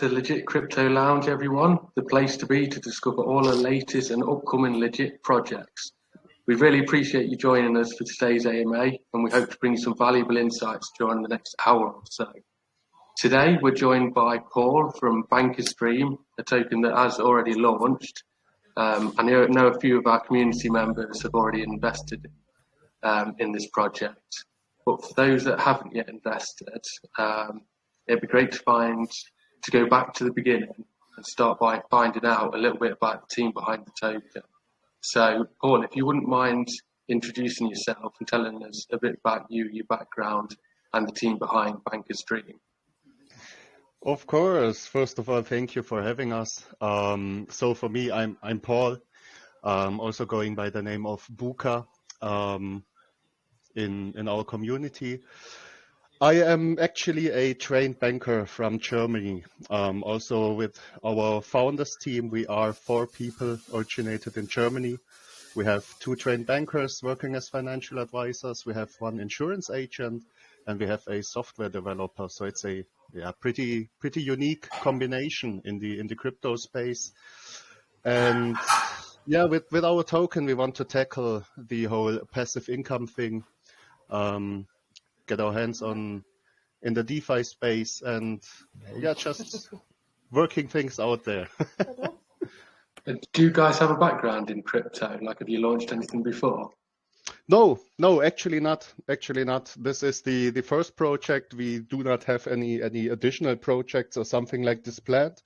to Legit Crypto Lounge, everyone, the place to be to discover all the latest and upcoming legit projects. We really appreciate you joining us for today's AMA, and we hope to bring you some valuable insights during the next hour or so. Today, we're joined by Paul from BankersDream, a token that has already launched. I know a few of our community members have already invested in this project, but for those that haven't yet invested, it'd be great to go back to the beginning and start by finding out a little bit about the team behind the token. So, Paul, if you wouldn't mind introducing yourself and telling us a bit about you, your background, and the team behind BankersDream. Of course. First of all, thank you for having us. So for me, I'm Paul, also going by the name of Buka in our community. I am actually a trained banker from Germany. Also with our founders team, we are 4 people originated in Germany. We have 2 trained bankers working as financial advisors. We have 1 insurance agent, and we have a software developer. So it's a pretty unique combination in the crypto space. And with our token, we want to tackle the whole passive income thing, get our hands on in the DeFi space, and just working things out there. Do you guys have a background in crypto? Like, have you launched anything before? No, actually not. This is the first project. We do not have any additional projects or something like this planned.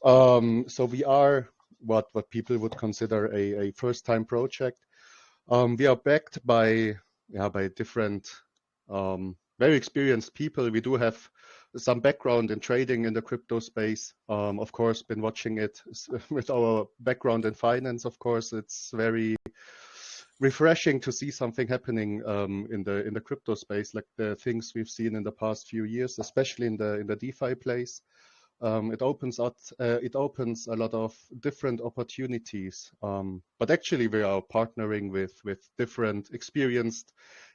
So we are what people would consider a first-time project. We are backed by different very experienced people. We do have some background in trading in the crypto space. Of course, been watching it with our background in finance. Of course, it's very refreshing to see something happening in the crypto space, like the things we've seen in the past few years, especially in the DeFi place. It opens a lot of different opportunities. But actually, we are partnering with different experienced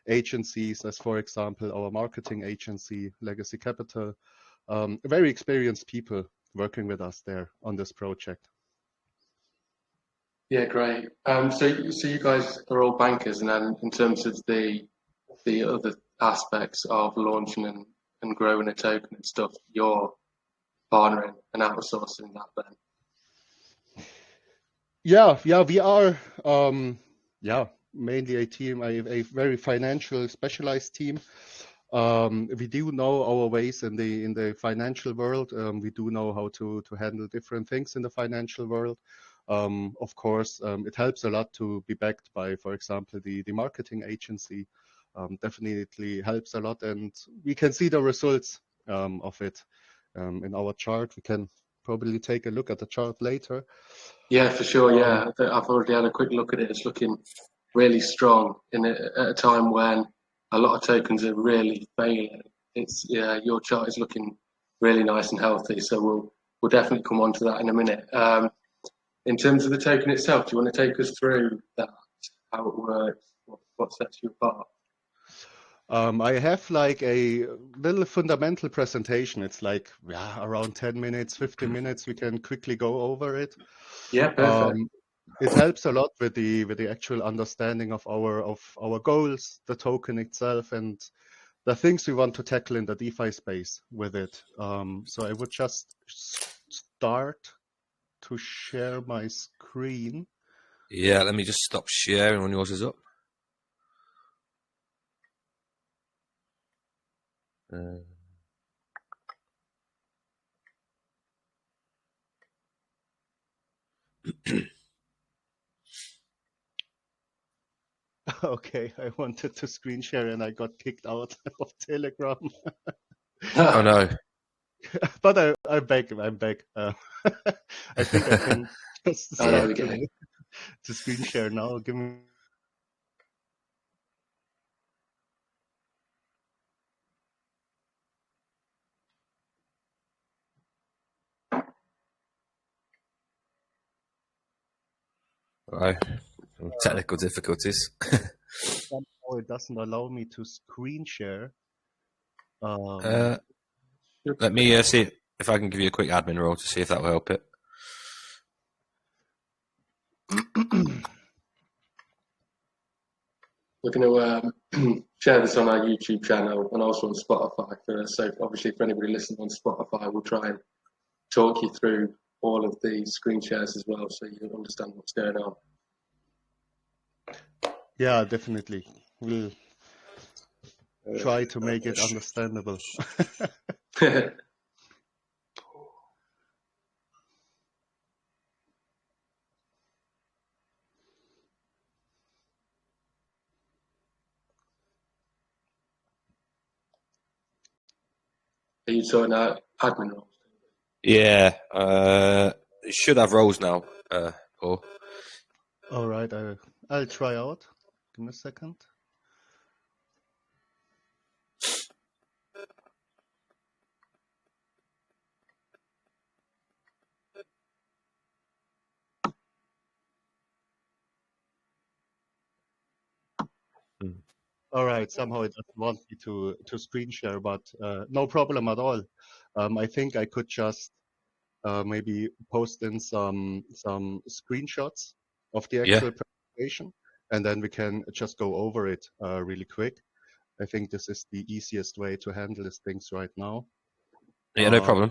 agencies, as for example, our marketing agency, Legacy Capital. Very experienced people working with us there on this project. Yeah, great. So you guys are all bankers, and then in terms of the other aspects of launching and growing a token and stuff, you're partnering and outsourcing that then? Yeah, we are mainly a team, a very financial specialized team. We do know our ways in the financial world. We do know how to handle different things in the financial world. Of course, it helps a lot to be backed by, for example, the marketing agency. Definitely helps a lot, and we can see the results of it in our chart. We can probably take a look at the chart later. Yeah, for sure. Yeah, I've already had a quick look at it. It's looking really strong at a time when a lot of tokens are really failing. Your chart is looking really nice and healthy. So we'll definitely come on to that in a minute. In terms of the token itself, do you want to take us through that, how it works, what sets you apart? I have like a little fundamental presentation. It's like around 10 minutes, 15 minutes. We can quickly go over it. Yeah, perfect. It helps a lot with the actual understanding of our goals, the token itself, and the things we want to tackle in the DeFi space with it. So I would just start to share my screen. Yeah, let me just stop sharing when yours is up. Okay, I wanted to screen share and I got kicked out of Telegram. Oh no. But I'm back. I think I can just start to screen share now. Give me. Right. Some technical difficulties. Somehow it doesn't allow me to screen share. Let me see. if I can give you a quick admin role to see if that will help it. We're going to share this on our YouTube channel and also on Spotify. So obviously, for anybody listening on Spotify, we'll try and talk you through all of the screen shares as well, so you understand what's going on. Yeah, definitely. We'll try to make it understandable. Are you sorting out admin roles? Yeah, it should have roles now, Paul. All right, I'll try out. Give me a second. All right, somehow it doesn't want me to screen share, but no problem at all. I think I could just maybe post in some screenshots of the actual presentation, and then we can just go over it really quick. I think this is the easiest way to handle these things right now. Yeah, no problem.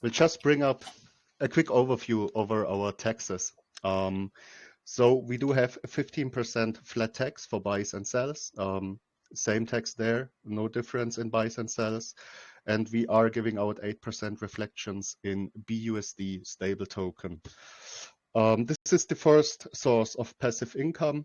We'll just bring up a quick overview over our taxes. So we do have 15% flat tax for buys and sells. Same tax there, no difference in buys and sells. And we are giving out 8% reflections in BUSD stable token. This is the first source of passive income.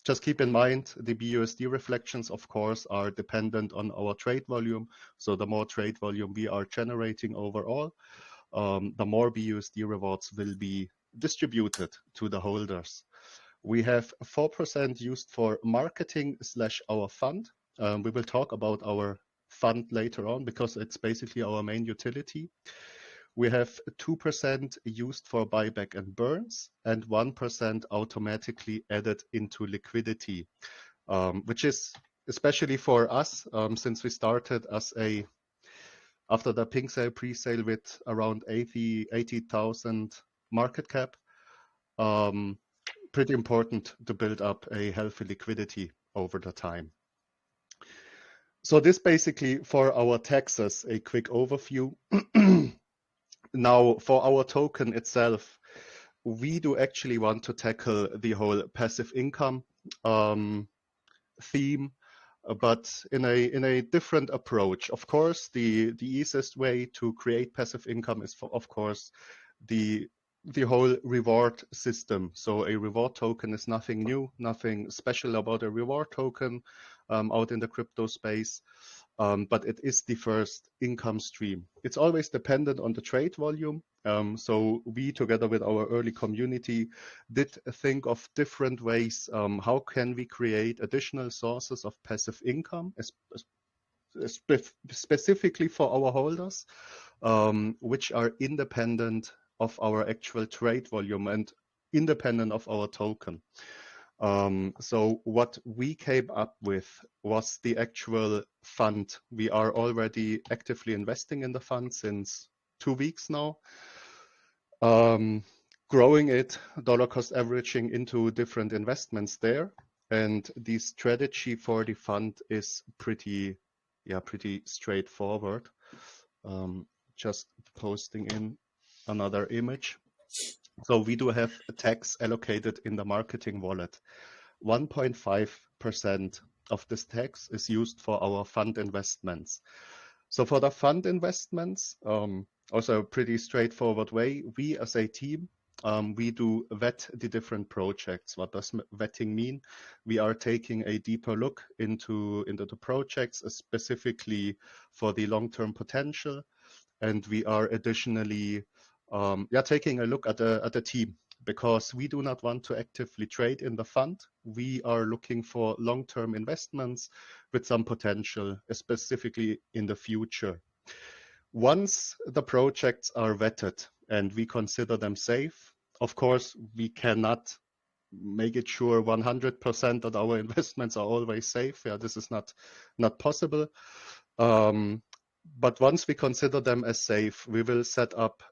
Just keep in mind, the BUSD reflections, of course, are dependent on our trade volume. So the more trade volume we are generating overall, the more BUSD rewards will be distributed to the holders. We have 4% used for marketing / our fund. We will talk about our fund later on because it's basically our main utility. We have 2% used for buyback and burns and 1% automatically added into liquidity, which is especially for us, since we started as after the pink sale pre-sale with around 80,000 market cap, pretty important to build up a healthy liquidity over the time. So this basically for our taxes, a quick overview. Now for our token itself, we do actually want to tackle the whole passive income theme, but in a different approach. Of course, the easiest way to create passive income is, of course, the whole reward system. So a reward token is nothing new, nothing special about a reward token out in the crypto space. But it is the first income stream. It's always dependent on the trade volume. So we, together with our early community, did think of different ways. How can we create additional sources of passive income, specifically for our holders, which are independent of our actual trade volume and independent of our token. So what we came up with was the actual fund. We are already actively investing in the fund since 2 weeks now, growing it, dollar cost averaging into different investments there. And the strategy for the fund is pretty straightforward. Just posting in another image. So we do have a tax allocated in the marketing wallet. 1.5% of this tax is used for our fund investments. So for the fund investments, also a pretty straightforward way, we as a team, we do vet the different projects. What does vetting mean? We are taking a deeper look into the projects, specifically for the long-term potential. And we are additionally taking a look at the team, because we do not want to actively trade in the fund. We are looking for long-term investments with some potential, specifically in the future. Once the projects are vetted and we consider them safe, of course, we cannot make it sure 100% that our investments are always safe. Yeah, this is not possible. But once we consider them as safe, we will set up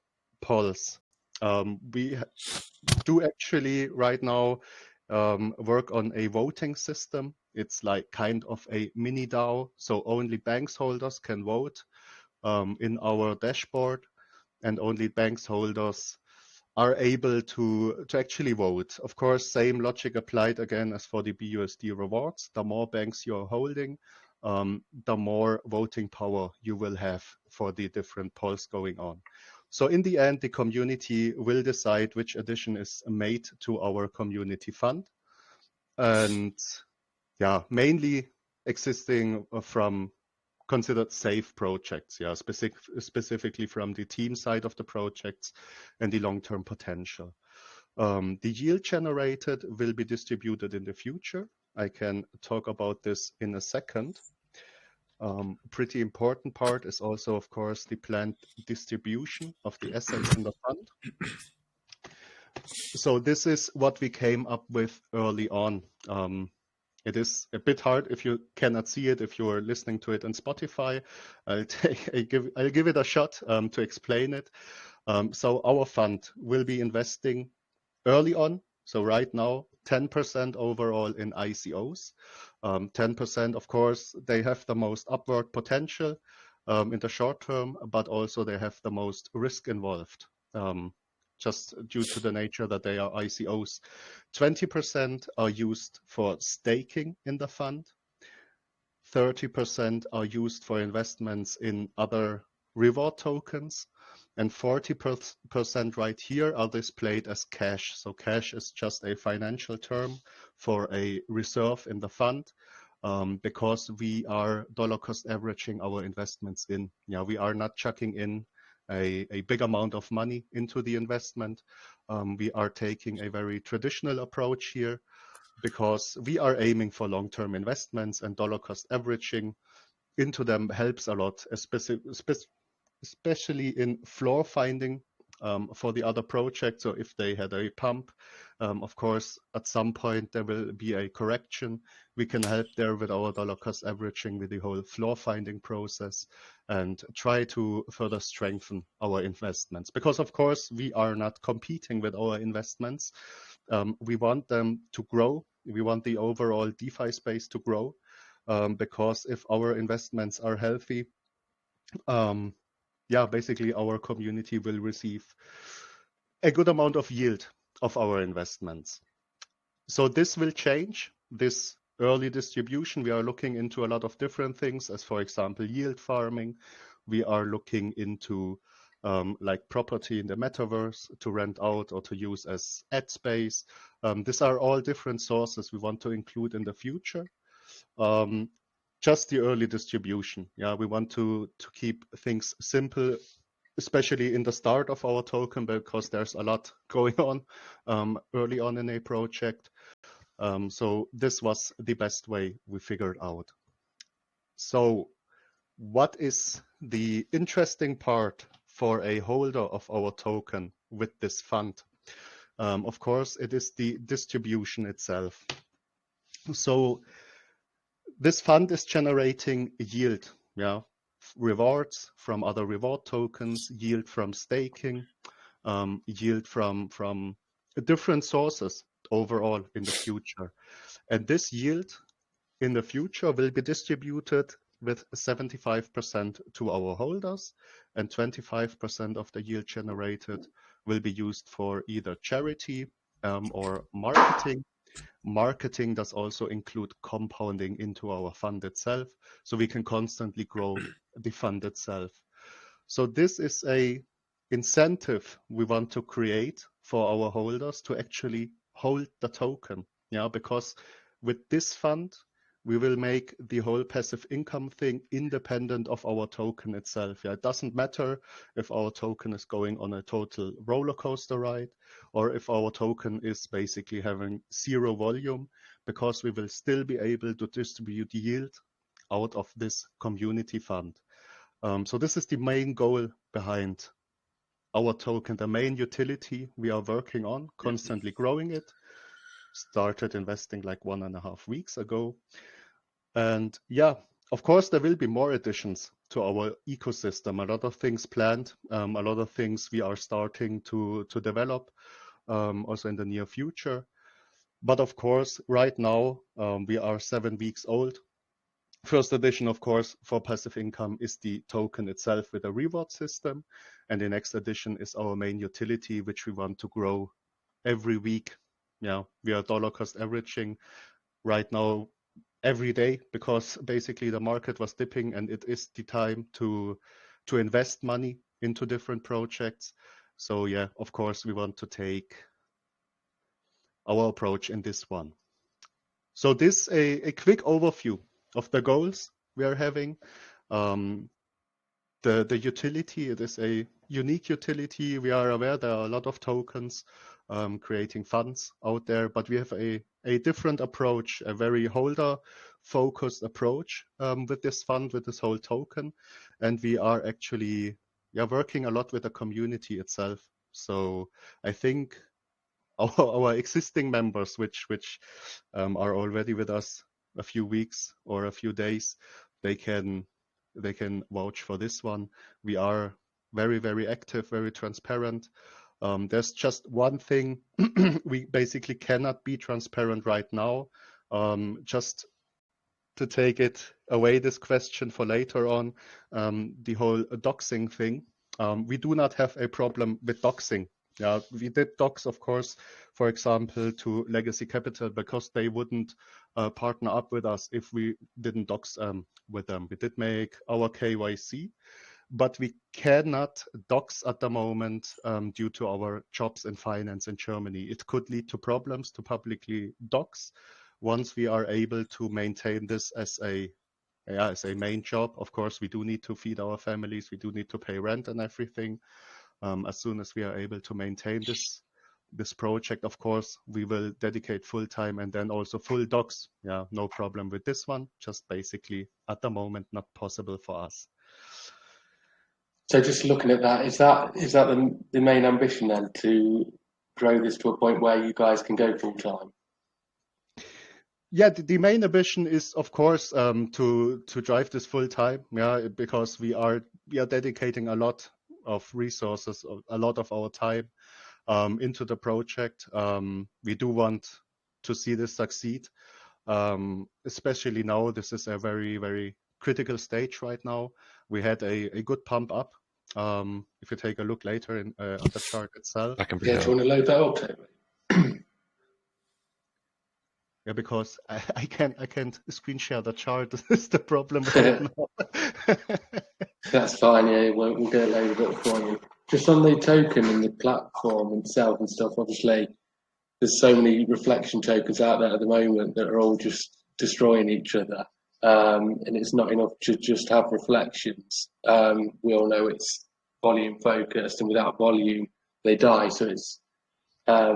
polls. We do actually right now work on a voting system. It's like kind of a mini DAO, so only banks holders can vote in our dashboard, and only banks holders are able to actually vote. Of course, same logic applied again as for the BUSD rewards. The more banks you're holding, the more voting power you will have for the different polls going on. So in the end, the community will decide which addition is made to our community fund. And yeah, mainly existing from considered safe projects, yeah, specifically from the team side of the projects and the long-term potential. The yield generated will be distributed in the future. I can talk about this in a second. Pretty important part is also, of course, the planned distribution of the assets in the fund. So this is what we came up with early on. It is a bit hard if you cannot see it, if you are listening to it on Spotify. I'll give it a shot to explain it. So our fund will be investing early on. So right now, 10% overall in ICOs. 10%, of course, they have the most upward potential in the short term, but also they have the most risk involved. Just due to the nature that they are ICOs. 20% are used for staking in the fund. 30% are used for investments in other reward tokens. And 40% right here are displayed as cash. So cash is just a financial term for a reserve in the fund. Because we are dollar cost averaging our investments in. Yeah, we are not chucking in a big amount of money into the investment. We are taking a very traditional approach here because we are aiming for long-term investments, and dollar cost averaging into them helps a lot, especially in floor finding for the other projects. So if they had a pump, of course, at some point there will be a correction. We can help there with our dollar cost averaging with the whole floor finding process and try to further strengthen our investments. Because of course, we are not competing with our investments. We want them to grow. We want the overall DeFi space to grow because if our investments are healthy, yeah, basically our community will receive a good amount of yield of our investments. So this will change, this early distribution. We are looking into a lot of different things, as for example, yield farming. We are looking into like property in the metaverse to rent out or to use as ad space. These are all different sources we want to include in the future. Just the early distribution. Yeah, we want to keep things simple, especially in the start of our token, because there's a lot going on early on in a project. So this was the best way we figured out. So what is the interesting part for a holder of our token with this fund? Of course, it is the distribution itself. So this fund is generating yield, yeah, rewards from other reward tokens, yield from staking, yield from different sources overall in the future. And this yield in the future will be distributed with 75% to our holders, and 25% of the yield generated will be used for either charity or marketing. Marketing does also include compounding into our fund itself, so we can constantly grow the fund itself. So this is a incentive we want to create for our holders to actually hold the token. Yeah, because with this fund, we will make the whole passive income thing independent of our token itself. Yeah, it doesn't matter if our token is going on a total roller coaster ride or if our token is basically having zero volume, because we will still be able to distribute yield out of this community fund. So this is the main goal behind our token, the main utility we are working on, constantly growing it. Started investing like 1.5 weeks ago. And yeah, of course, there will be more additions our ecosystem. A lot of things planned, a lot of things we are starting to develop also in the near future. But of course, right now we are 7 weeks old. First edition, of course, for passive income is the token itself with a reward system. And the next edition is our main utility, which we want to grow every week. Yeah, we are dollar cost averaging right now every day, because basically the market was dipping and it is the time to invest money into different projects. So yeah, of course, we want to take our approach in this one. So this a quick overview of the goals we are having. The utility, it is a unique utility. We are aware there are a lot of tokens creating funds out there, but we have a different approach, a very holder focused approach with this fund, with this whole token. And we are actually working a lot with the community itself. So I think our existing members, which are already with us a few weeks or a few days, they can vouch for this one. We are very, very active, very transparent. There's just one thing we basically cannot be transparent right now. Just to take it away, this question for later on, the whole doxing thing. We do not have a problem with doxing. Yeah, we did dox, of course, for example, to Legacy Capital, because they wouldn't partner up with us if we didn't dox with them. We did make our KYC, but we cannot dox at the moment due to our jobs in finance in Germany. It could lead to problems to publicly dox once we are able to maintain this as a main job. Of course, we do need to feed our families. We do need to pay rent and everything. As soon as we are able to maintain this project, of course, we will dedicate full time and then also full docs. Yeah, no problem with this one. Just basically at the moment not possible for us. So just looking at that, is that the main ambition then, to grow this to a point where you guys can go full time? Yeah, the main ambition is, of course, to drive this full time. Yeah, because we are dedicating a lot of resources, a lot of our time into the project. We do want to see this succeed, especially now. This is a very, very critical stage right now. We had a good pump up. If you take a look later on the chart itself. I can Yeah, do you want to load that up, Toby? Yeah, because I can't screen share the chart. This is the problem right now. That's fine, yeah, we'll get it loaded up for you. Just on the token and the platform itself and stuff, obviously, there's so many reflection tokens out there at the moment that are all just destroying each other. And it's not enough to just have reflections. We all know it's volume focused, and without volume, they die. So it's, I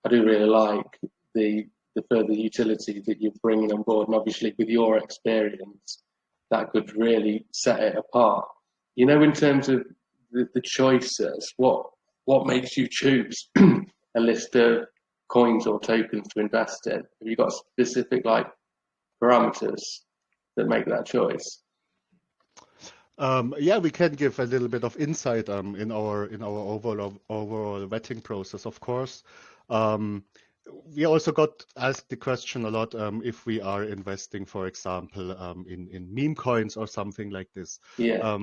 do really like the further utility that you're bringing on board, and obviously with your experience, that could really set it apart. You know, in terms of the choices, what makes you choose a list of coins or tokens to invest in? Have you got specific parameters that make that choice? Yeah, we can give a little bit of insight in our overall vetting process, of course. We also got asked the question a lot if we are investing, for example, in meme coins or something like this. Yeah.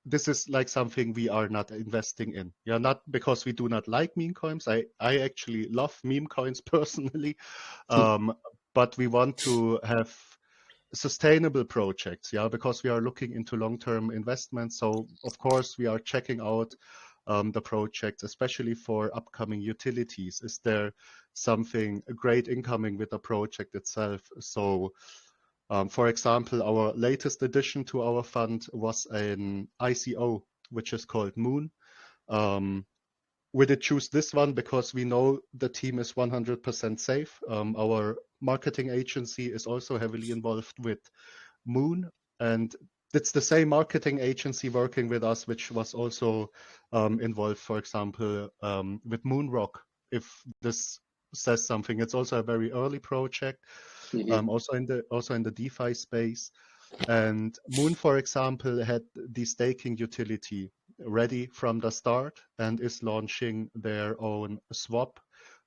This is like something we are not investing in. Yeah, not because we do not like meme coins. I actually love meme coins personally, but we want to have sustainable projects, yeah, because we are looking into long-term investments. So of course we are checking out the projects, especially for upcoming utilities. Is there something great incoming with the project itself? So for example, our latest addition to our fund was an ICO, which is called Moon. We did choose this one because we know the team is 100% safe. Our marketing agency is also heavily involved with Moon, and it's the same marketing agency working with us, which was also involved, for example, with Moonrock. If this says something, it's also a very early project, also in the DeFi space. And Moon, for example, had the staking utility ready from the start and is launching their own swap.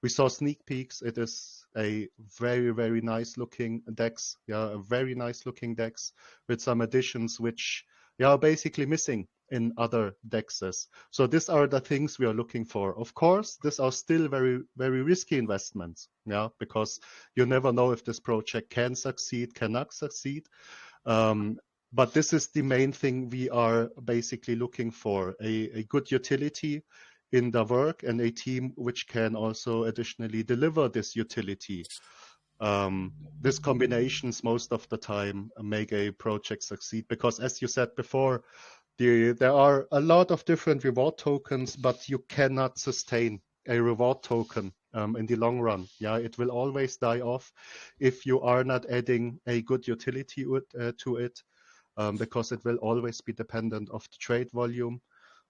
We saw sneak peeks. It is a very, very nice looking DEX. Yeah, a very nice looking DEX with some additions which are basically missing in other DEXs. So these are the things we are looking for. Of course, these are still very, very risky investments. Yeah, because you never know if this project can succeed, cannot succeed. But this is the main thing we are basically looking for, a good utility in the work and a team which can also additionally deliver this utility. These combinations most of the time make a project succeed because, as you said before, there are a lot of different reward tokens, but you cannot sustain a reward token in the long run. Yeah, it will always die off if you are not adding a good utility to it, because it will always be dependent of the trade volume,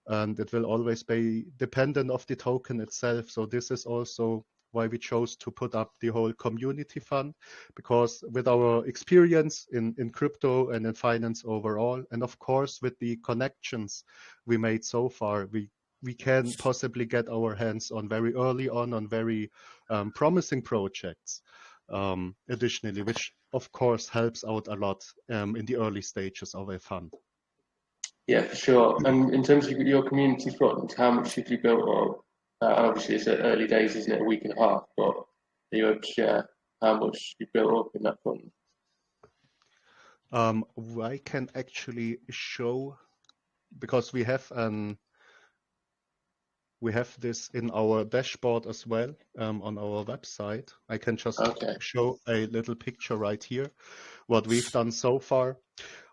and it will always be dependent of the token itself. So this is also why we chose to put up the whole community fund, because with our experience in crypto and in finance overall, and of course with the connections we made so far, we can possibly get our hands on very early on very promising projects additionally, which of course helps out a lot in the early stages of a fund. Yeah, for sure. And in terms of your community front, how much have you built up? Obviously, it's at early days, isn't it? A week and a half, but are you able to share how much you built up in that front? I can actually show, because we have this in our dashboard as well on our website. I can just show a little picture right here, what we've done so far.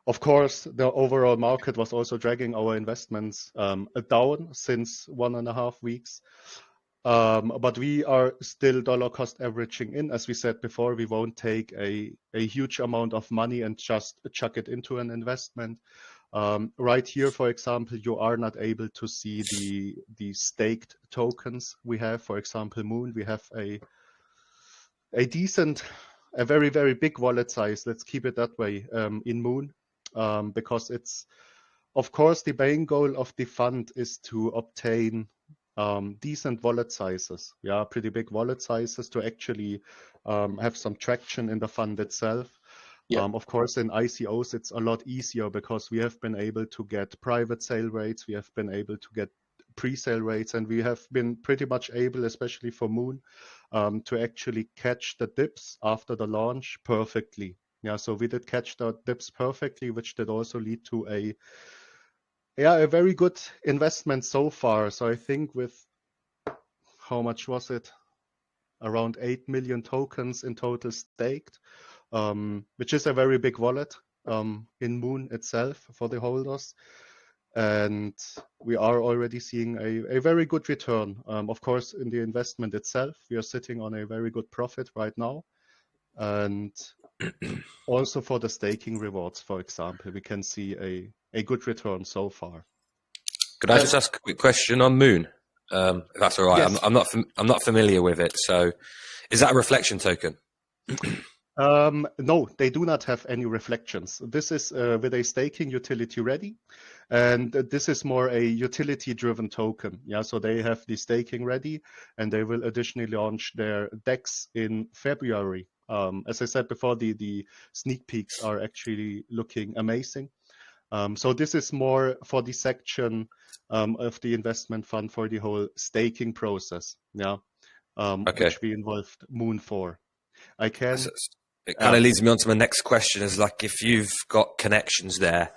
Of course, the overall market was also dragging our investments down since 1.5 weeks. But we are still dollar cost averaging in. As we said before, we won't take a huge amount of money and just chuck it into an investment. Right here, for example, you are not able to see the staked tokens we have. For example, Moon, we have a very, very big wallet size. Let's keep it that way in Moon, because it's, of course, the main goal of the fund is to obtain decent wallet sizes, pretty big wallet sizes to actually have some traction in the fund itself. Of course, in ICOs, it's a lot easier because we have been able to get private sale rates, we have been able to get pre-sale rates, and we have been pretty much able, especially for Moon, to actually catch the dips after the launch perfectly. So we did catch the dips perfectly, which did also lead to a very good investment so far. So I think with, how much was it? Around 8 million tokens in total staked, which is a very big wallet in Moon itself for the holders. And we are already seeing a very good return. Of course, in the investment itself, we are sitting on a very good profit right now. And also for the staking rewards, for example, we can see a good return so far. Could I just ask a quick question on Moon? If that's all right. Yes. I'm not familiar with it. So, is that a reflection token? No, they do not have any reflections. This is with a staking utility ready, and this is more a utility-driven token. So they have the staking ready, and they will additionally launch their DEX in February. As I said before, the sneak peeks are actually looking amazing. So this is more for the section of the investment fund for the whole staking process, which we involved Moon for. It kind of leads me on to my next question, is like, if you've got connections there,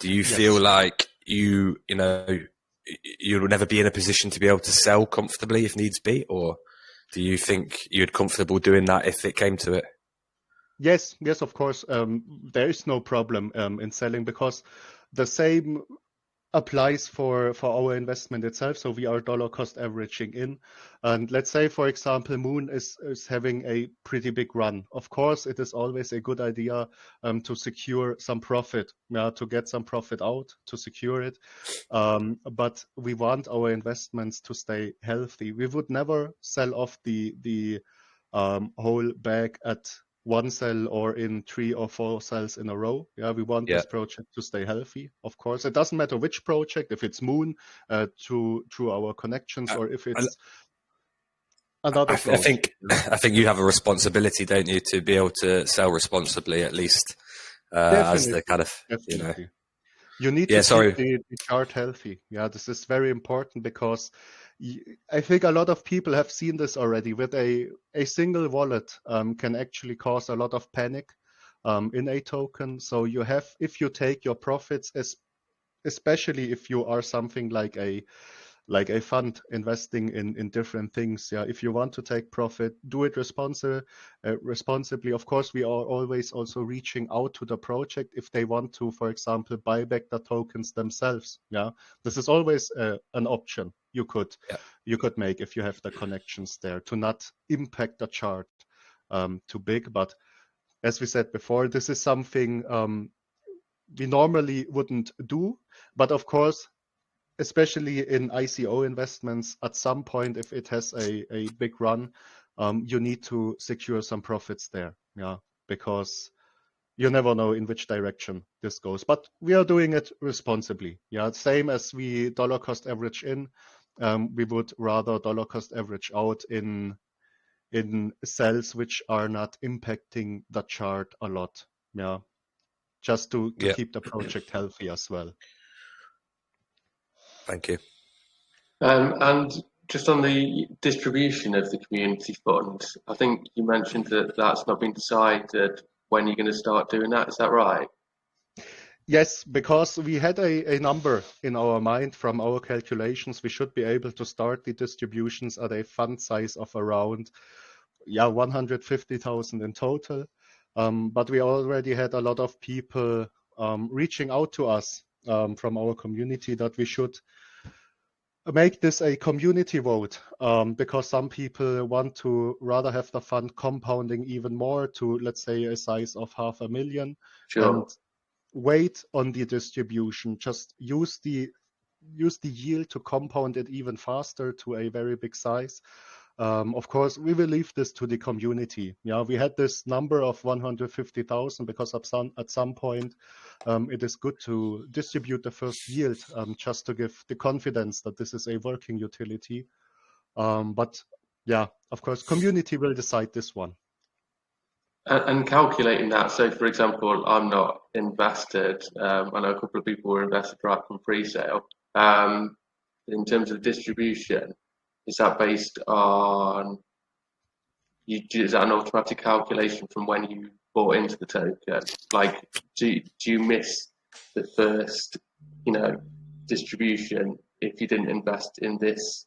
do you feel like you'll never be in a position to be able to sell comfortably if needs be, or do you think you're comfortable doing that if it came to it? Yes, of course. There is no problem in selling, because the same applies for our investment itself. So we are dollar cost averaging in, and let's say, for example, Moon is having a pretty big run. Of course, it is always a good idea to secure some profit, to get some profit out, to secure it. But we want our investments to stay healthy. We would never sell off the whole bag at one cell or in 3 or 4 cells in a row. Yeah, we want this project to stay healthy. Of course, it doesn't matter which project, if it's Moon through our connections, or if it's another project. I think you have a responsibility, don't you, to be able to sell responsibly, at least as the kind of definitely. You need to keep the chart healthy. Yeah, this is very important, because I think a lot of people have seen this already. With a single wallet can actually cause a lot of panic in a token. So you have, if you take your profits, especially if you are something like a fund investing in different things. Yeah, if you want to take profit, do it responsibly. Of course, we are always also reaching out to the project if they want to, for example, buy back the tokens themselves. Yeah, this is always an option you could make if you have the connections there, to not impact the chart too big. But as we said before, this is something we normally wouldn't do. But of course, especially in ICO investments, at some point, if it has a big run, you need to secure some profits there. Yeah, because you never know in which direction this goes. But we are doing it responsibly. Yeah, same as we dollar cost average in, we would rather dollar cost average out in cells which are not impacting the chart a lot. Yeah, just to keep the project healthy as well. Thank you. And just on the distribution of the community fund, I think you mentioned that that's not been decided when you're going to start doing that. Is that right? Yes, because we had a number in our mind from our calculations. We should be able to start the distributions at a fund size of around 150,000 in total. But we already had a lot of people reaching out to us from our community that we should make this a community vote, because some people want to rather have the fund compounding even more to, let's say, a size of 500,000, and wait on the distribution. Just use the yield to compound it even faster to a very big size. Of course, we will leave this to the community. Yeah, we had this number of 150,000 because at some point it is good to distribute the first yield, just to give the confidence that this is a working utility. But yeah, of course, community will decide this one. And calculating that, so for example, I'm not invested. I know a couple of people were invested right from pre-sale. In terms of distribution, is that based on is that an automatic calculation from when you bought into the token? Like, do you miss the first, distribution if you didn't invest in this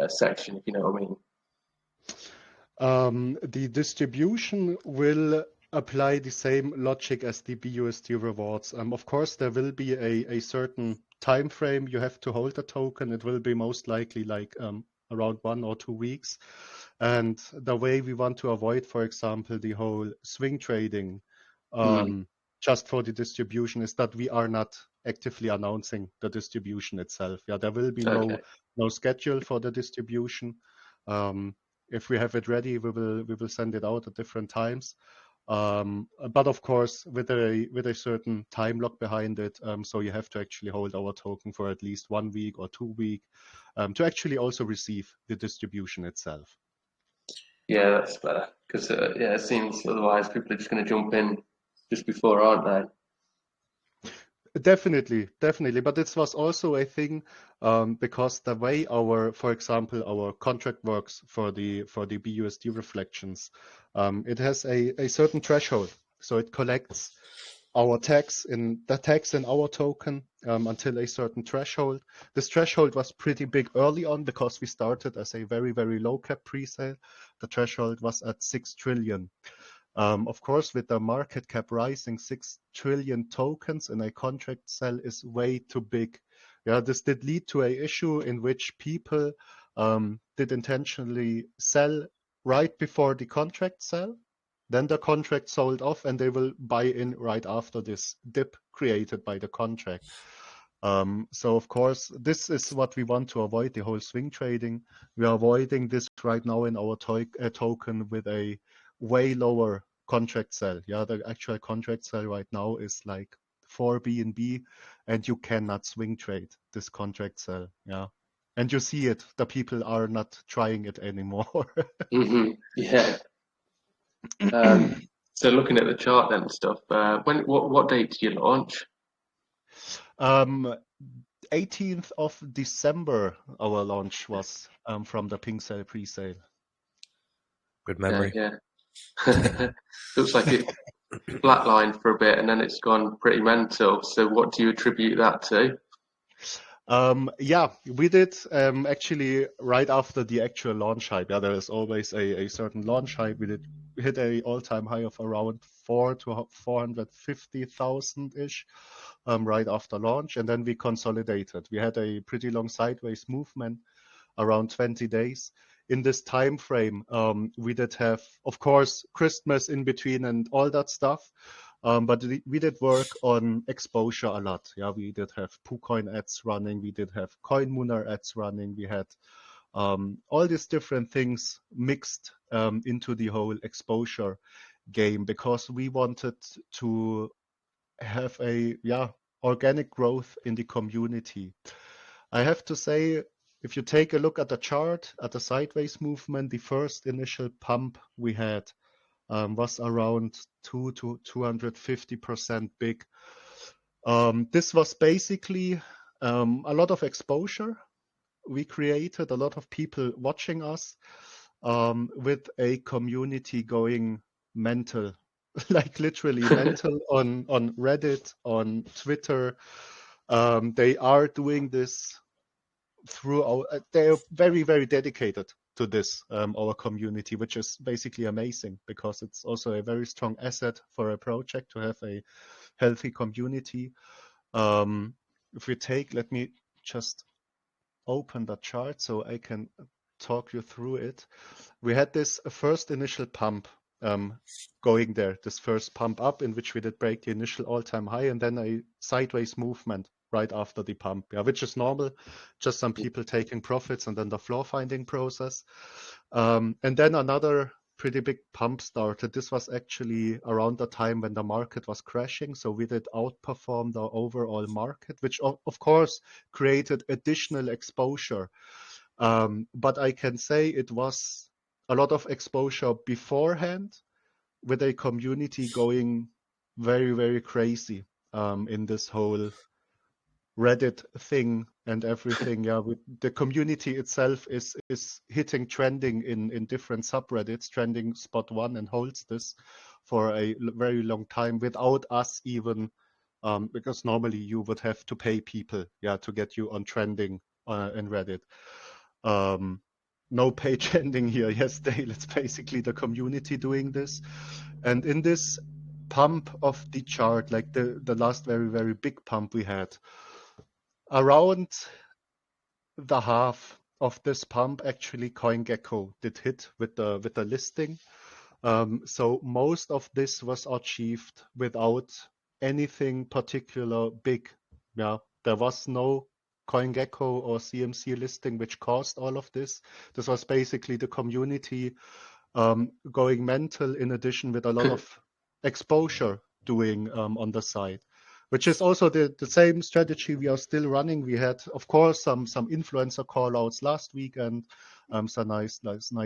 section? If you know what I mean. The distribution will apply the same logic as the BUSD rewards. Of course, there will be a certain time frame you have to hold the token. It will be most likely like around 1 or 2 weeks. And the way we want to avoid, for example, the whole swing trading just for the distribution is that we are not actively announcing the distribution itself. Yeah, there will be no schedule for the distribution. If we have it ready, we will send it out at different times. But of course, with a certain time lock behind it, so you have to actually hold our token for at least 1 week or 2 weeks to actually also receive the distribution itself. Yeah, that's better, because it seems otherwise people are just going to jump in just before, aren't they? Definitely. But this was also a thing because the way for example, our contract works for the BUSD reflections, it has a certain threshold. So it collects our tax in our token until a certain threshold. This threshold was pretty big early on because we started as a very, very low cap pre-sale. The threshold was at 6 trillion. Of course, with the market cap rising, 6 trillion tokens in a contract cell is way too big. Yeah, this did lead to an issue in which people did intentionally sell right before the contract sell. Then the contract sold off and they will buy in right after this dip created by the contract. So of course, this is what we want to avoid, the whole swing trading. We are avoiding this right now in our token with a way lower contract sell. Yeah, the actual contract sell right now is like 4 BNB, and you cannot swing trade this contract sell. Yeah, and you see it. The people are not trying it anymore. Yeah. So looking at the chart then and stuff, what date did you launch? 18th of December, our launch was from the pink sale pre-sale. Good memory. Yeah. Looks like it flatlined for a bit and then it's gone pretty mental. So what do you attribute that to? Yeah, we did actually right after the actual launch hype. Yeah, there is always a certain launch hype. We did hit a all-time high of around 4 to 450,000 ish right after launch, and then we consolidated. We had a pretty long sideways movement around 20 days. In this time frame, we did have, of course, Christmas in between and all that stuff. But we did work on exposure a lot. Yeah, we did have PooCoin ads running. We did have CoinMooner ads running. We had all these different things mixed into the whole exposure game because we wanted to have a organic growth in the community. I have to say, if you take a look at the chart, at the sideways movement, the first initial pump we had was around 2 to 250% big. This was basically a lot of exposure. We created a lot of people watching us with a community going mental, like literally mental on Reddit, on Twitter. They are doing this through they're very, very dedicated to this, our community, which is basically amazing because it's also a very strong asset for a project to have a healthy community. If we take, let me just open the chart so I can talk you through it. We had this first initial pump going there, this first pump up in which we did break the initial all-time high and then a sideways movement right after the pump, which is normal, just some people taking profits and then the floor finding process. And then another pretty big pump started. This was actually around the time when the market was crashing. So we did outperform the overall market, which of course created additional exposure. But I can say it was a lot of exposure beforehand with a community going very, very crazy in this whole Reddit thing and everything. Yeah, the community itself is hitting trending in different subreddits, trending spot one, and holds this for a very long time without us even, because normally you would have to pay people, to get you on trending in Reddit. No pay trending here yesterday. It's basically the community doing this, and in this pump of the chart, like the last very, very big pump we had. Around the half of this pump, actually, CoinGecko did hit with the listing. So most of this was achieved without anything particular big. Yeah, there was no CoinGecko or CMC listing which caused all of this. This was basically the community going mental, in addition with a lot of exposure doing on the side, which is also the same strategy we are still running. We had, of course, some influencer call-outs last week and some nice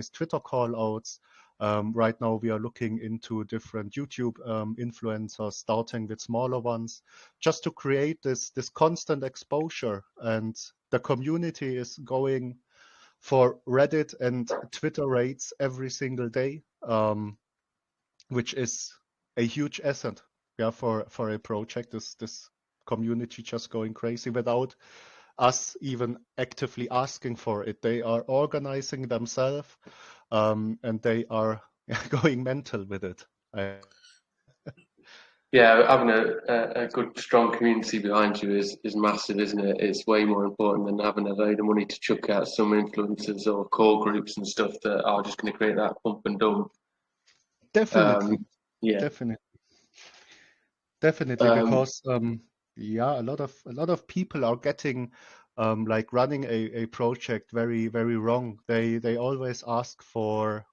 Twitter call-outs. Right now we are looking into different YouTube influencers, starting with smaller ones, just to create this constant exposure. And the community is going for Reddit and Twitter raids every single day, which is a huge asset, for a project. This community just going crazy without us even actively asking for it. They are organizing themselves, and they are going mental with it. Yeah, having a good, strong community behind you is massive, isn't it? It's way more important than having a load of money to chuck at some influencers or core groups and stuff that are just going to create that pump and dump. Definitely. Yeah. Definitely, because a lot of people are getting like running a project very, very wrong. They always ask for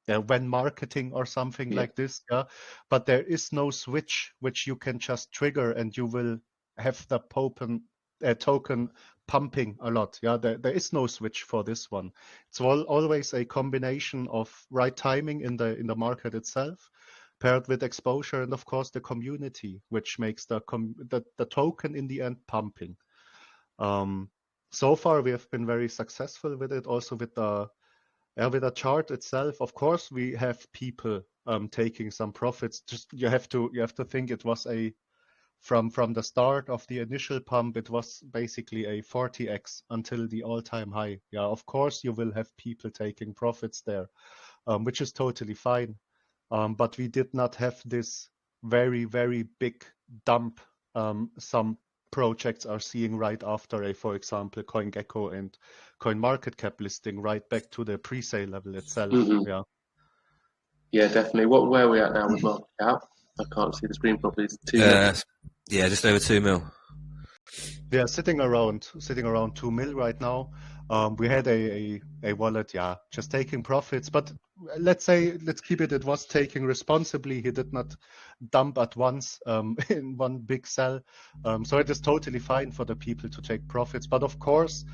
when marketing or something like this. Yeah, but there is no switch which you can just trigger and you will have the token pumping a lot. Yeah, there is no switch for this one. It's always a combination of right timing in the market itself, paired with exposure and of course the community, which makes the token in the end pumping. So far we have been very successful with it, also with the chart itself. Of course we have people taking some profits. Just you have to think it was from the start of the initial pump, it was basically a 40x until the all-time high. Yeah, of course you will have people taking profits there, which is totally fine. But we did not have this very, very big dump some projects are seeing right after for example, CoinGecko and CoinMarketCap listing right back to the pre-sale level itself. Yeah, definitely. Where are we at now with market cap? I can't see the screen properly. It's 2 mil. Yeah, just over 2 mil. Yeah, sitting around 2 mil right now. We had a wallet, just taking profits, but let's keep it. It was taking responsibly. He did not dump at once in one big sell, so it is totally fine for the people to take profits. But of course,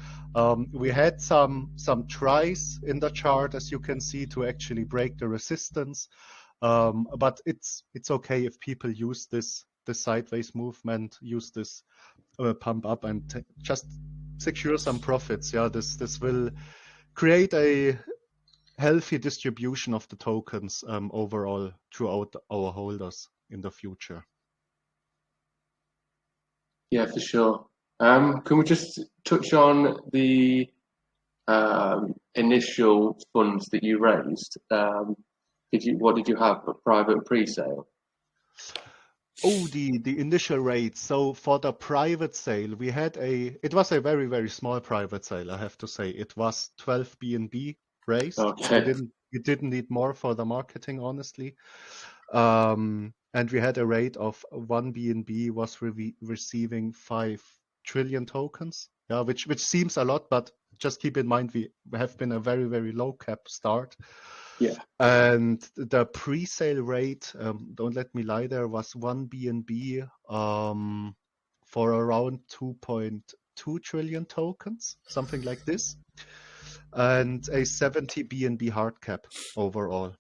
we had some tries in the chart, as you can see, to actually break the resistance. But it's okay if people use this sideways movement, use this pump up and just secure some profits. Yeah, this will create a healthy distribution of the tokens overall throughout our holders in the future. Yeah, for sure. Can we just touch on the initial funds that you raised? What did you have for private pre-sale? Oh, the initial rate. So for the private sale, we had it was a very, very small private sale, I have to say. It was 12 BNB raised. Okay. We didn't need more for the marketing, honestly. And we had a rate of 1 BNB was receiving 5 trillion tokens. Yeah, which seems a lot, but just keep in mind we have been a very, very low cap start. Yeah. And the pre-sale rate, don't let me lie, there was 1 BNB for around 2.2 trillion tokens, something like this, and a 70 BNB hard cap overall.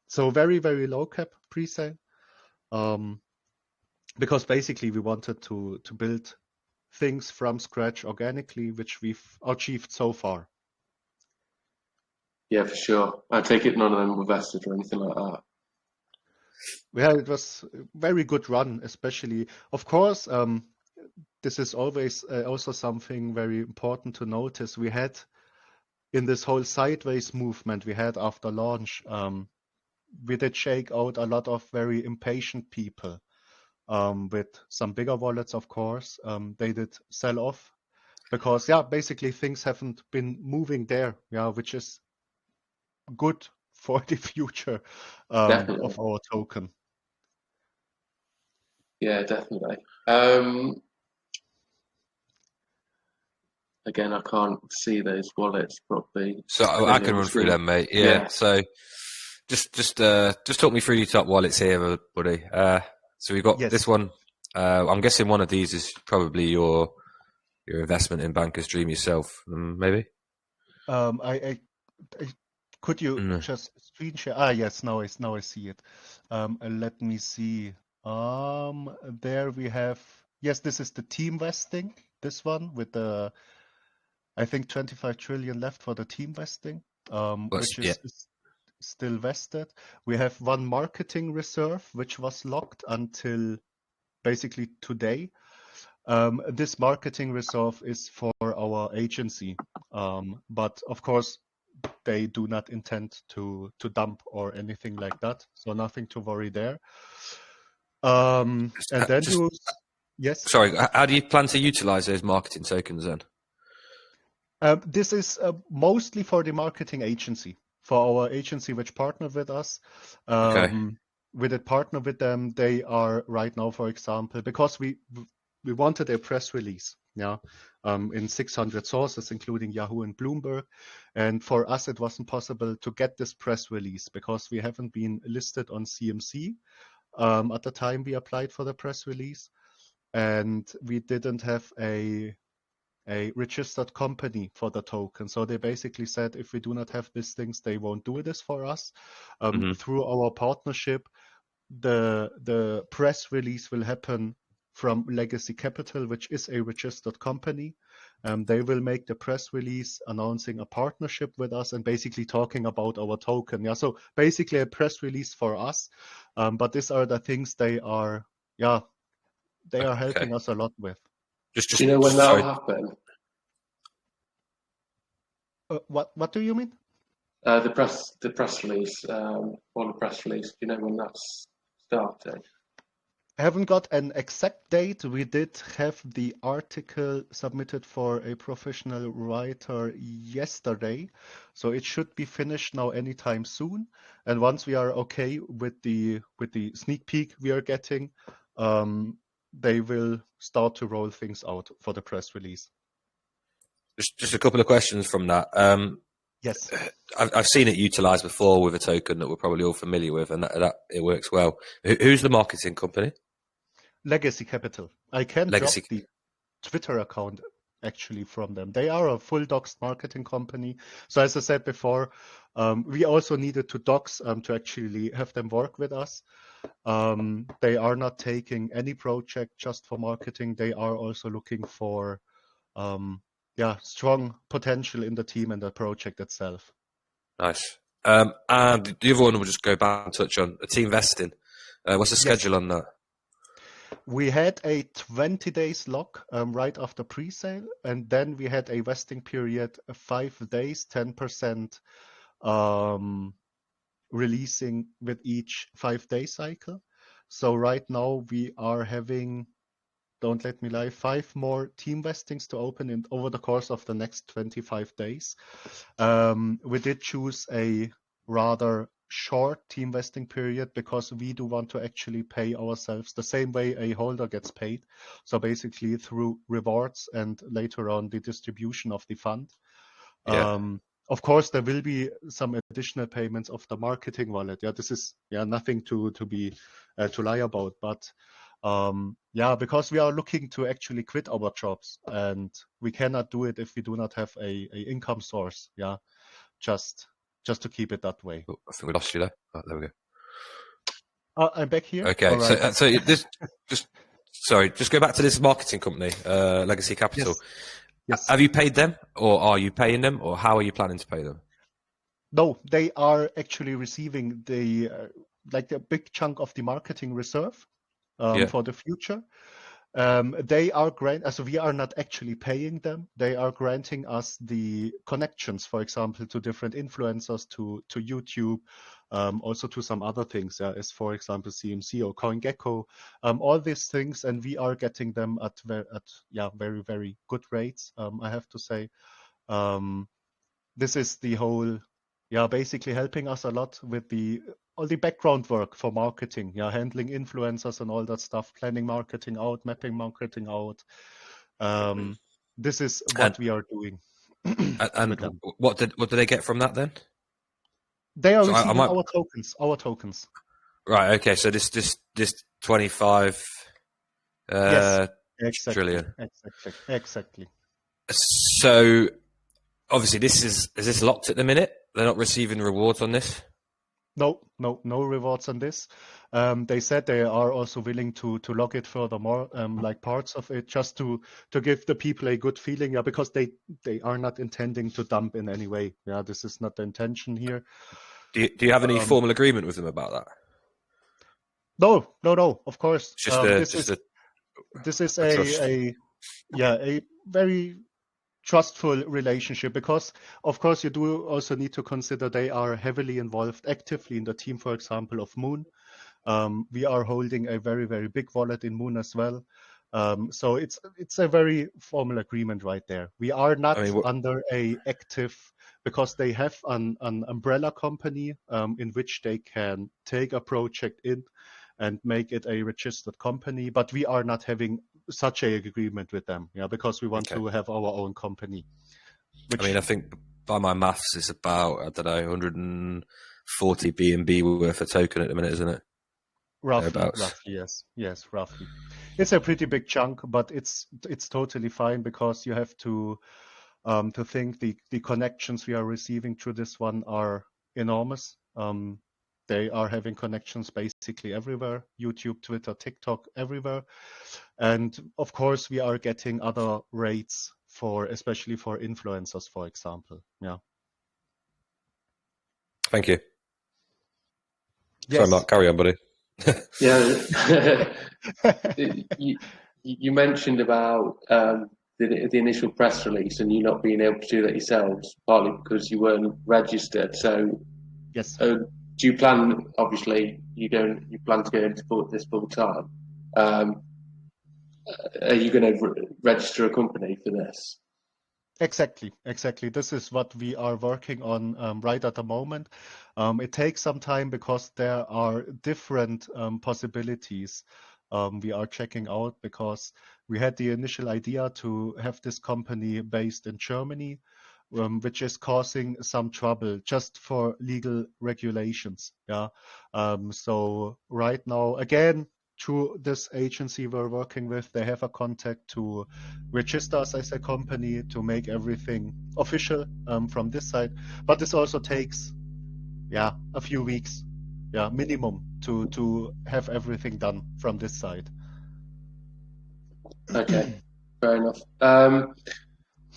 So very, very low cap pre-sale, because basically we wanted to build things from scratch organically, which we've achieved so far. Yeah, for sure. I take it none of them were vested or anything like that. Yeah, it was a very good run, especially. Of course, this is always also something very important to notice. We had in this whole sideways movement we had after launch, we did shake out a lot of very impatient people with some bigger wallets, of course. They did sell off because, basically things haven't been moving there, which is good for the future of our token. Yeah, definitely. Again, I can't see those wallets properly. So I can run through them, mate. Yeah. So just talk me through your top wallets here, buddy. So we've got this one. I'm guessing one of these is probably your investment in BankersDream yourself, maybe. Could you just screen share? Yes, now I see it. Let me see. There we have. Yes, this is the Teamvesting. This one with the, I think 25 trillion left for the Teamvesting, which is still vested. We have one marketing reserve, which was locked until basically today. This marketing reserve is for our agency, but of course they do not intend to dump or anything like that, so nothing to worry there. And then yes. Sorry, how do you plan to utilize those marketing tokens then? This is mostly for the marketing agency, for our agency which partnered with us. We did partner with them. They are right now, for example, because we we wanted a press release, in 600 sources, including Yahoo and Bloomberg. And for us, it wasn't possible to get this press release because we haven't been listed on CMC at the time we applied for the press release, and we didn't have a registered company for the token. So they basically said, if we do not have these things, they won't do this for us. Through our partnership, the press release will happen from Legacy Capital, which is a registered company. They will make the press release announcing a partnership with us and basically talking about our token. Yeah, so basically a press release for us. But these are the things they are helping us a lot with. Do you know when that'll happen? What do you mean? The press release, or the press release. Do you know when that's starting? I haven't got an exact date. We did have the article submitted for a professional writer yesterday, so it should be finished now anytime soon. And once we are okay with the sneak peek we are getting, they will start to roll things out for the press release. Just a couple of questions from that. Yes, I've seen it utilized before with a token that we're probably all familiar with, and that it works well. Who's the marketing company? Legacy Capital. I can drop the Twitter account actually from them. They are a full doxed marketing company. So as I said before, we also needed to dox to actually have them work with us. They are not taking any project just for marketing. They are also looking for strong potential in the team and the project itself. Nice. And the other one we'll just go back and touch on Teamvesting. What's the schedule on that? We had a 20 days lock right after pre-sale, and then we had a vesting period of 5 days, 10% releasing with each 5-day cycle. So right now we are having, don't let me lie, 5 more Teamvestings to open over the course of the next 25 days. We did choose a rather short Teamvesting period because we do want to actually pay ourselves the same way a holder gets paid. So basically through rewards and later on the distribution of the fund. Yeah. Of course, there will be some additional payments of the marketing wallet. Yeah, this is nothing to lie about, but because we are looking to actually quit our jobs, and we cannot do it if we do not have a income source. Yeah, just to keep it that way. Oh, I think we lost you there. Oh, there we go. I'm back here. Okay, right. so this just go back to this marketing company, Legacy Capital. Yes. Have you paid them, or are you paying them, or how are you planning to pay them? No, they are actually receiving the big chunk of the marketing reserve for the future. They are so we are not actually paying them. They are granting us the connections, for example, to different influencers, to YouTube, also to some other things, as for example CMC or CoinGecko, all these things, and we are getting them at very, very good rates. I have to say, this is the whole, basically helping us a lot with all the background work for marketing, handling influencers and all that stuff, planning marketing out, mapping marketing out. This is what we are doing. And what do they get from that then? They are receiving our tokens. Right. Okay. So this 25 yes, exactly, trillion. Exactly. So obviously, is this locked at the minute? They're not receiving rewards on this? No rewards on this. They said they are also willing to lock it furthermore, like parts of it, just to give the people a good feeling, because they are not intending to dump in any way. Yeah, this is not the intention here. Do you have any formal agreement with them about that? No, of course. This is a very trustful relationship, because of course you do also need to consider they are heavily involved actively in the team, for example, of Moon. We are holding a very, very big wallet in Moon as well. So it's a very formal agreement right there. We are not under a active, because they have an umbrella company in which they can take a project in and make it a registered company, but we are not having such a agreement with them, because we want to have our own company. I mean, I think by my maths, it's about, I don't know, 140 BNB worth of token at the minute, isn't it? Roughly, yes, roughly. It's a pretty big chunk, but it's totally fine, because you have to think the connections we are receiving through this one are enormous. They are having connections basically everywhere: YouTube, Twitter, TikTok, everywhere. And of course, we are getting other rates especially for influencers, for example. Yeah. Thank you. Yes. Sorry, Mark, carry on, buddy. Yeah. you mentioned about the initial press release and you not being able to do that yourselves, partly because you weren't registered. So, yes. Do you plan? Obviously, you plan to go into this full time. Are you going to register a company for this? Exactly. This is what we are working on right at the moment. It takes some time because there are different possibilities we are checking out, because we had the initial idea to have this company based in Germany, which is causing some trouble just for legal regulations. Yeah. So right now, again, through this agency we're working with, they have a contact to register us as a company, to make everything official from this side. But this also takes, a few weeks, minimum, to have everything done from this side. Okay, fair enough.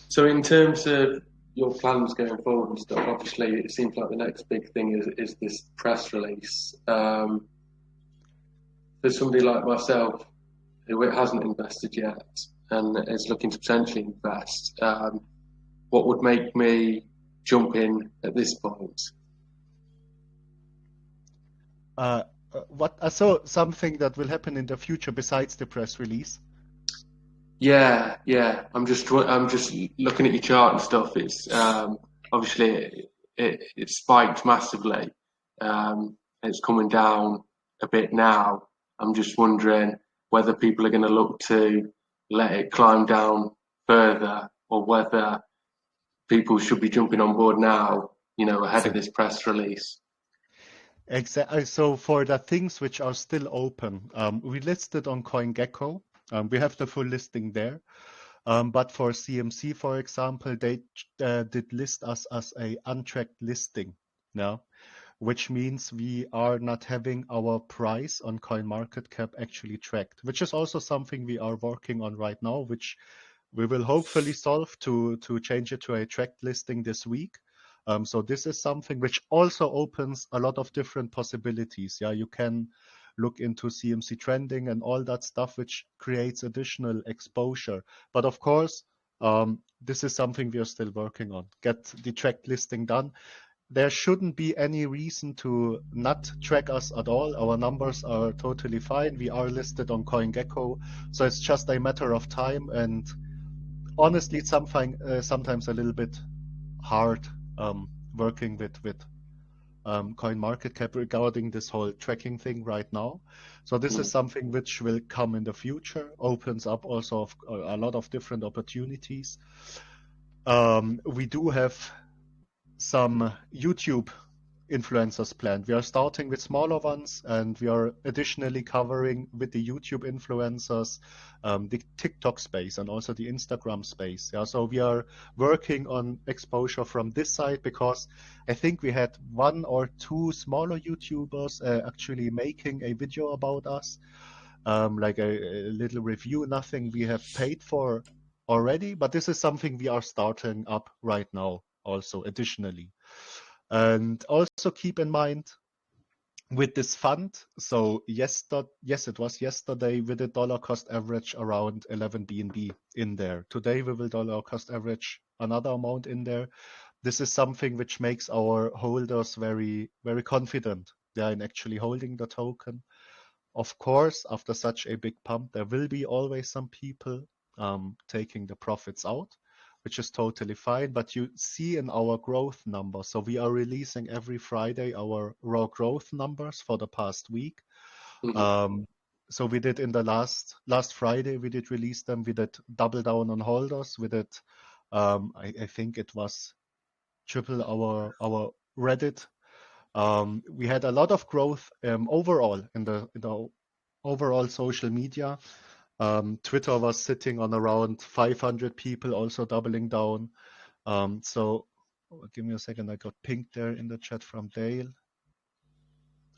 So in terms of your plans going forward and stuff, obviously it seems like the next big thing is this press release. For somebody like myself who hasn't invested yet and is looking to potentially invest, what would make me jump in at this point? So something that will happen in the future besides the press release? Yeah. I'm just looking at your chart and stuff. It's obviously it spiked massively. It's coming down a bit now. I'm just wondering whether people are going to look to let it climb down further, or whether people should be jumping on board now, ahead of this press release. Exactly. So for the things which are still open, we listed on CoinGecko. We have the full listing there. But for CMC, for example, they did list us as a untracked listing now, which means we are not having our price on CoinMarketCap actually tracked, which is also something we are working on right now, which we will hopefully solve to change it to a tracked listing this week. So this is something which also opens a lot of different possibilities. Yeah, you can look into CMC trending and all that stuff, which creates additional exposure. But of course, this is something we are still working on. Get the tracked listing done. There shouldn't be any reason to not track us at all. Our numbers are totally fine. We are listed on CoinGecko, so it's just a matter of time. And honestly, it's sometimes a little bit hard working with CoinMarketCap regarding this whole tracking thing right now. So this is something which will come in the future, opens up also a lot of different opportunities. We do have some YouTube influencers planned. We are starting with smaller ones, and we are additionally covering with the YouTube influencers the TikTok space and also the Instagram space. Yeah, so we are working on exposure from this side, because I think we had 1 or 2 smaller YouTubers actually making a video about us, like a little review, nothing we have paid for already, but this is something we are starting up right now also additionally. And also keep in mind with this fund, so yes, it was yesterday, with a dollar cost average around 11 BNB in there. Today we will dollar cost average another amount in there. This is something which makes our holders very, very confident they are in actually holding the token. Of course, after such a big pump, there will be always some people taking the profits out, which is totally fine. But you see in our growth numbers, so we are releasing every Friday our raw growth numbers for the past week. So we did in the last Friday, we did release them. We did double down on holders. We did, I think it was triple our Reddit. We had a lot of growth overall in the overall social media. Twitter was sitting on around 500 people, also doubling down. So give me a second. I got pinged there in the chat from Dale.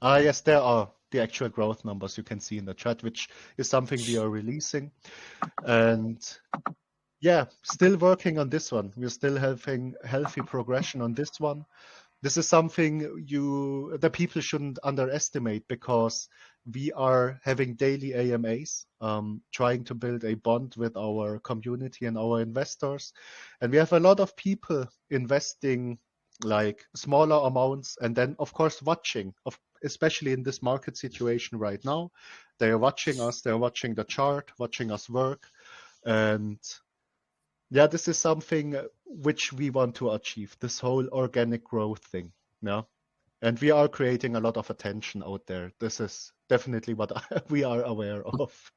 Yes, there are the actual growth numbers you can see in the chat, which is something we are releasing. And yeah, still working on this one. We're still having healthy progression on this one. This is something the people shouldn't underestimate, because we are having daily AMAs, trying to build a bond with our community and our investors. And we have a lot of people investing like smaller amounts, and then of course watching, especially in this market situation right now. They are watching us, they're watching the chart, watching us work. And yeah, this is something which we want to achieve, this whole organic growth thing. Yeah. And we are creating a lot of attention out there. This is definitely what we are aware of.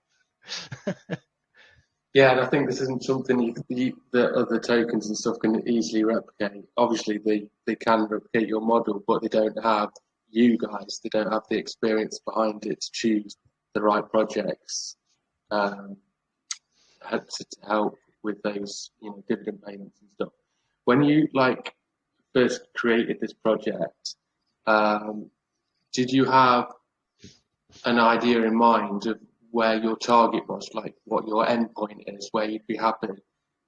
Yeah, and I think this isn't something that other tokens and stuff can easily replicate. Obviously, they can replicate your model, but they don't have you guys. They don't have the experience behind it to choose the right projects to help with those, dividend payments and stuff. When you first created this project, did you have an idea in mind of where your target was, like what your end point is, where you'd be happy?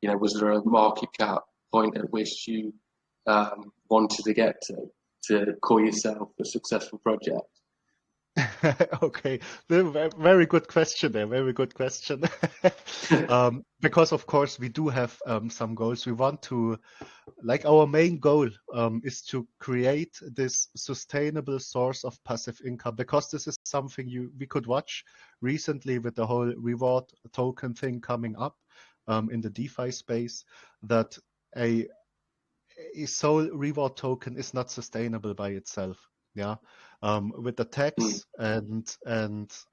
Was there a market cap point at which you wanted to get to call yourself a successful project? Okay, very good question there. Very good question. Because of course we do have some goals. We want to, our main goal is to create this sustainable source of passive income, because this is something we could watch recently with the whole reward token thing coming up in the DeFi space, that a sole reward token is not sustainable by itself. Yeah. With the tax and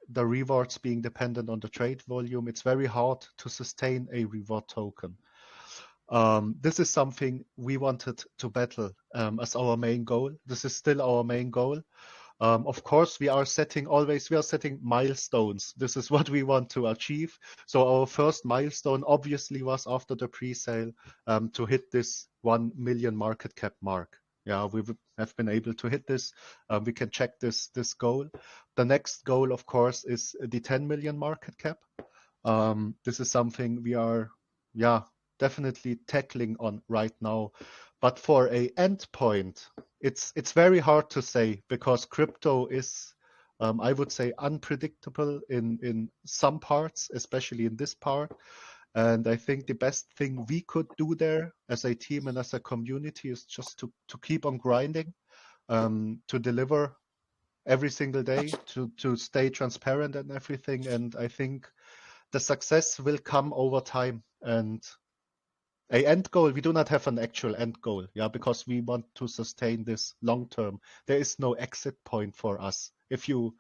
the rewards being dependent on the trade volume, it's very hard to sustain a reward token. This is something we wanted to battle as our main goal. This is still our main goal. Of course, we are setting milestones. This is what we want to achieve. So our first milestone obviously was after the pre-sale to hit this 1 million market cap mark. Yeah, we have been able to hit this. We can check this goal. The next goal, of course, is the 10 million market cap. This is something we are, definitely tackling on right now. But for a endpoint, it's very hard to say, because crypto is, I would say, unpredictable in some parts, especially in this part. And I think the best thing we could do there as a team and as a community is just to keep on grinding, to deliver every single day, to stay transparent and everything. And I think the success will come over time. And a end goal, we do not have an actual end goal, because we want to sustain this long term. There is no exit point for us, if you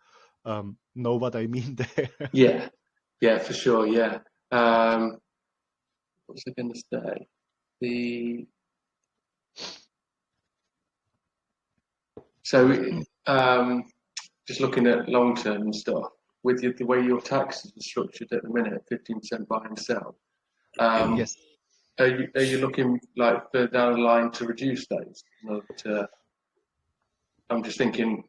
know what I mean there. Yeah, for sure. Yeah. What was I going to say? Just looking at long-term stuff, with the way your taxes are structured at the minute, 15% buy and sell. Yes. Are you looking further down the line to reduce those? I'm just thinking,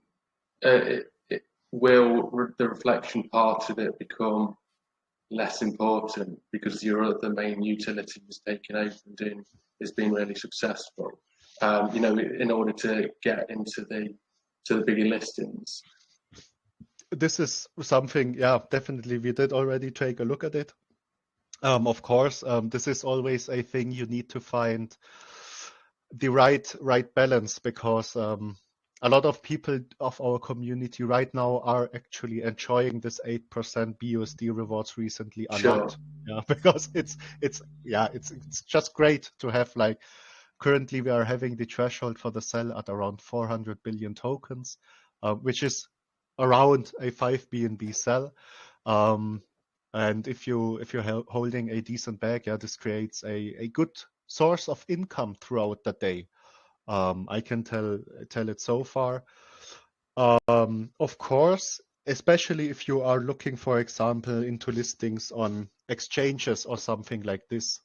will the reflection part of it become less important because your other main utility is taking over and has been really successful? In order to get into the bigger listings. This is something, definitely we did already take a look at it. Of course, this is always a thing you need to find the right balance, because a lot of people of our community right now are actually enjoying this 8% BUSD rewards recently a lot. Yeah, because it's just great to have, currently we are having the threshold for the sell at around 400 billion tokens, which is around a 5 BNB sell. And if you're holding a decent bag, yeah, this creates a good source of income throughout the day. I can tell it so far. Of course, especially if you are looking, for example, into listings on exchanges or something like this,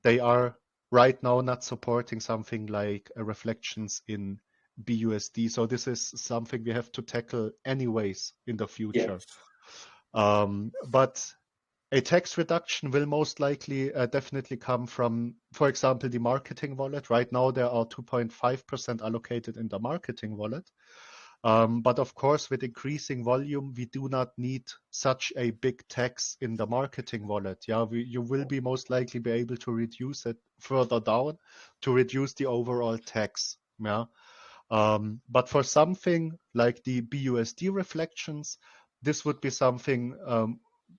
they are right now not supporting something like reflections in BUSD. So this is something we have to tackle anyways in the future. But a tax reduction will most likely definitely come from, for example, the marketing wallet. Right now, there are 2.5% allocated in the marketing wallet. But of course, with increasing volume, we do not need such a big tax in the marketing wallet. Yeah, you will be most likely be able to reduce it further down to reduce the overall tax. Yeah. But for something like the BUSD reflections, this would be something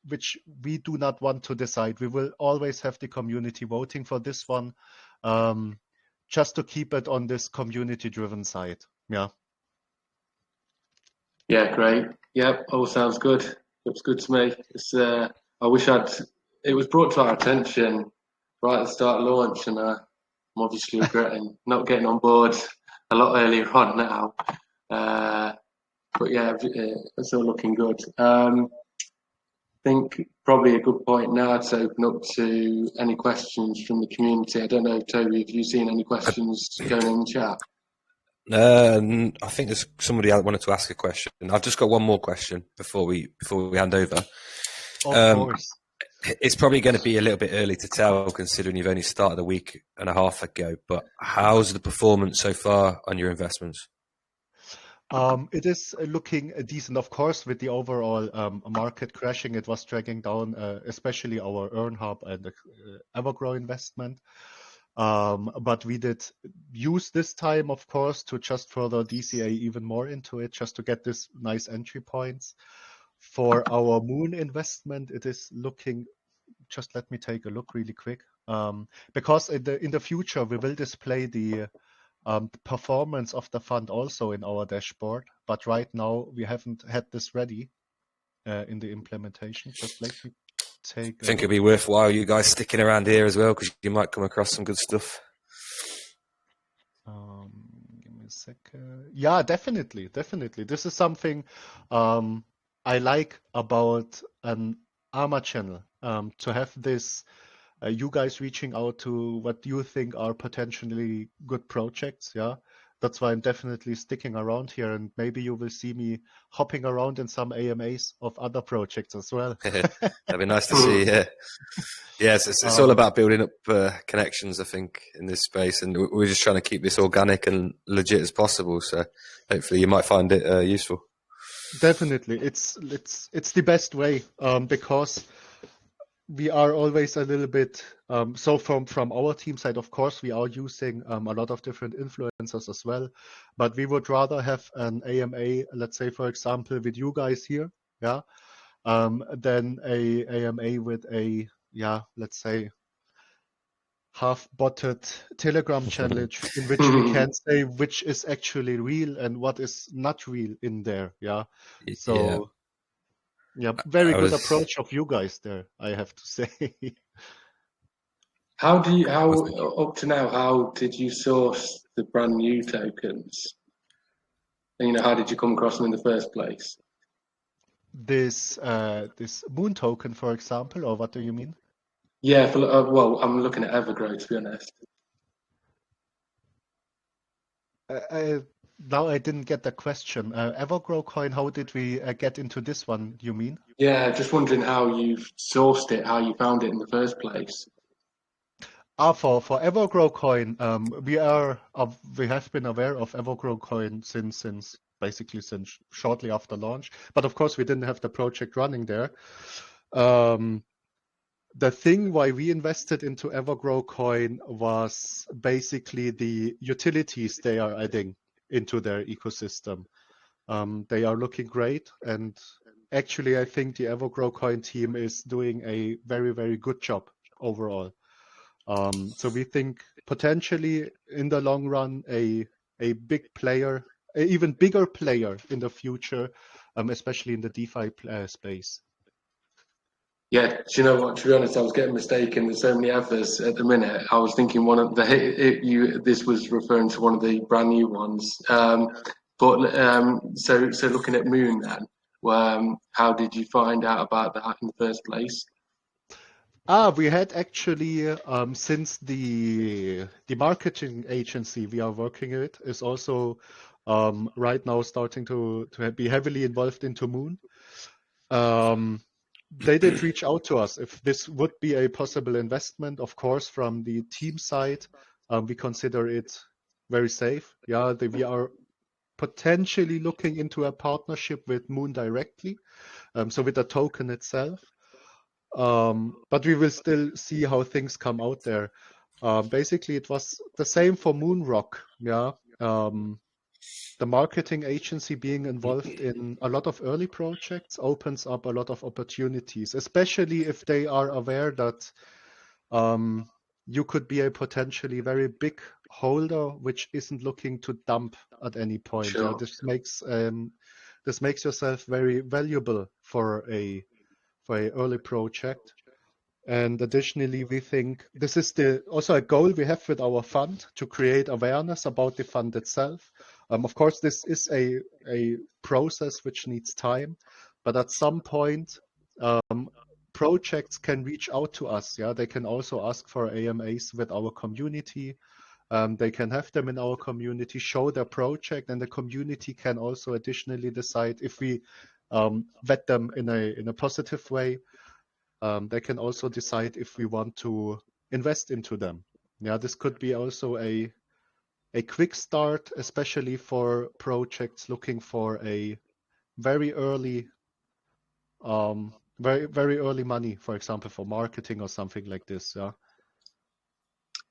which we do not want to decide. We will always have the community voting for this one, just to keep it on this community-driven side. Yeah. Yeah, great. Yep, all sounds good. Looks good to me. I wish it was brought to our attention right at the start of launch, and I'm obviously regretting not getting on board a lot earlier on now. But yeah, it's all looking good. I think probably a good point now to open up to any questions from the community. I don't know, Toby, have you seen any questions going in the chat? I think there's somebody else wanted to ask a question. I've just got one more question before we hand over. Of course. It's probably going to be a little bit early to tell, considering you've only started a week and a half ago. But how's the performance so far on your investments? It is looking decent, of course, with the overall market crashing. It was dragging down, especially our EarnHub and Evergrow investment. But we did use this time, of course, to just further DCA even more into it, just to get this nice entry points. For our Moon investment, it is looking, just let me take a look really quick, because in the future, we will display the performance of the fund also in our dashboard. But right now, we haven't had this ready in the implementation. Just let me take I think it'd be worthwhile you guys sticking around here as well, because you might come across some good stuff. Give me a second. Yeah, definitely. This is something I like about an ARMA channel, to have this, you guys reaching out to what you think are potentially good projects. Yeah, that's why I'm definitely sticking around here, and maybe you will see me hopping around in some AMAs of other projects as well. That'd be nice to see. Yeah, yes, it's all about building up connections, I think, in this space, and we're just trying to keep this organic and legit as possible. So hopefully, you might find it useful. Definitely, it's the best way, because we are always a little bit, so from our team side, of course, we are using a lot of different influencers as well, but we would rather have an AMA, let's say, for example, with you guys here, yeah, than a AMA with a, yeah, let's say, half-botted Telegram channel in which we can say which is actually real and what is not real in there. Yeah. So yeah, very good approach of you guys there, I have to say. Up to now, how did you source the brand new tokens? And, how did you come across them in the first place? This Moon token, for example, or what do you mean? Yeah, well, I'm looking at Evergrow, to be honest. Now I didn't get the question. Evergrow coin, how did we get into this one, you mean? Yeah, just wondering how you've sourced it, how you found it in the first place. For Evergrow coin, we have been aware of Evergrow coin since shortly after launch, but of course we didn't have the project running there. The thing why we invested into Evergrow coin was basically the utilities they are adding into their ecosystem. They are looking great, and actually I think the Evergrow coin team is doing a very, very good job overall. So we think potentially in the long run a big player, an even bigger player in the future, especially in the DeFi space. Yeah, do you know what? To be honest, I was getting mistaken. There's so many others at the minute. I was thinking one of this was referring to one of the brand new ones. So looking at Moon then, how did you find out about that in the first place? We had actually since the marketing agency we are working with is also right now starting to be heavily involved into Moon. They did reach out to us if this would be a possible investment. Of course, from the team side, we consider it very safe. Yeah, we are potentially looking into a partnership with Moon directly, so with the token itself. But we will still see how things come out there. Basically, it was the same for Moonrock. Yeah. The marketing agency being involved in a lot of early projects opens up a lot of opportunities, especially if they are aware that you could be a potentially very big holder which isn't looking to dump at any point. Sure. Yeah, this makes yourself very valuable for a early project. And additionally, we think this is also a goal we have with our fund to create awareness about the fund itself. Of course, this is a process which needs time, but at some point, projects can reach out to us. Yeah, they can also ask for AMAs with our community. They can have them in our community, show their project, and the community can also additionally decide if we vet them in a positive way. They can also decide if we want to invest into them. Yeah, this could be also a quick start, especially for projects looking for a very early, very early money, for example, for marketing or something like this. Yeah.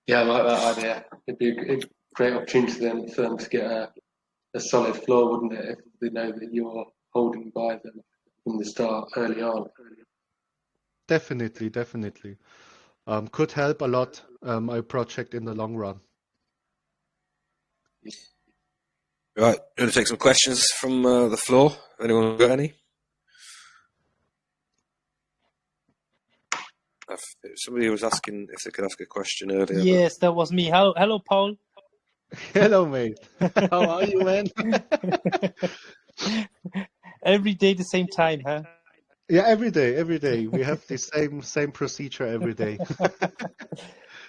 Yeah, I like that idea. It'd be a great opportunity then for them to get a solid floor, wouldn't it, if they know that you're holding by them from the start, early on. Definitely. Could help a lot a project in the long run. Right, you want to take some questions from the floor? Anyone got any? Somebody was asking if they could ask a question earlier. Yes, that was me. Hello, Paul. Hello, mate. How are you, man? Every day the same time, huh? Yeah, every day. We have the same procedure every day.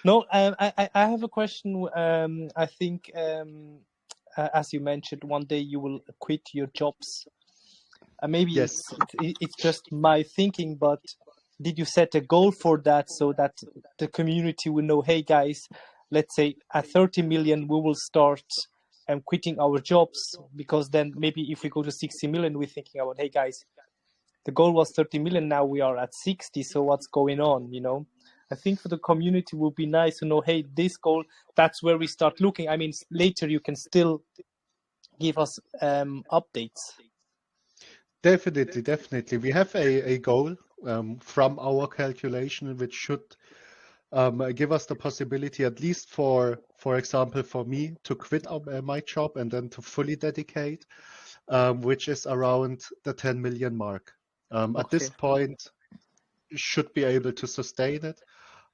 No, I have a question. I think, as you mentioned, one day you will quit your jobs. Maybe Yes. it's just my thinking, but did you set a goal for that so that the community will know, hey guys, let's say at 30 million we will start quitting our jobs, because then maybe if we go to 60 million, we're thinking about, hey guys, the goal was 30 million, now we are at 60, so what's going on, you know? I think for the community would be nice to know, hey, this goal, that's where we start looking. I mean, later you can still give us updates. Definitely. We have a goal from our calculation, which should give us the possibility, at least for example, for me to quit my job and then to fully dedicate, which is around the 10 million mark. At this point, should be able to sustain it.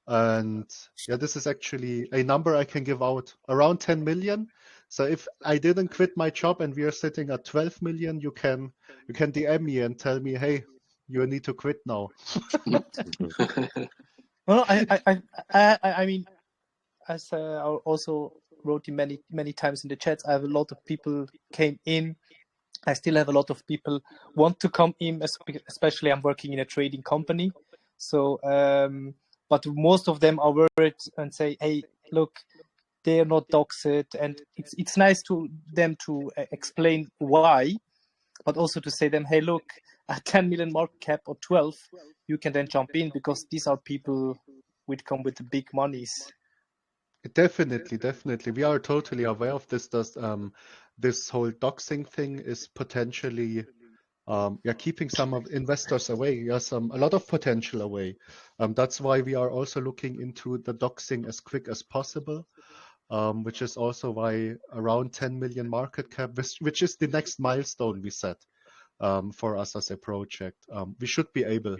And yeah, this is actually a number I can give out, around 10 million. So if I didn't quit my job and we are sitting at 12 million, you can DM me and tell me, hey, you need to quit now. Well, I mean, as I also wrote in many times in the chats, I have a lot of people came in. I still have a lot of people want to come in, especially I'm working in a trading company. So, but most of them are worried and say, hey, look, they're not doxed. And it's nice to them to explain why, but also to say them, hey, look, at 10 million market cap or 12, you can then jump in, because these are people which come with the big monies. Definitely. We are totally aware of this. This whole doxing thing is potentially keeping some of investors away. A lot of potential away. That's why we are also looking into the doxing as quick as possible, which is also why around 10 million market cap, which is the next milestone we set for us as a project. We should be able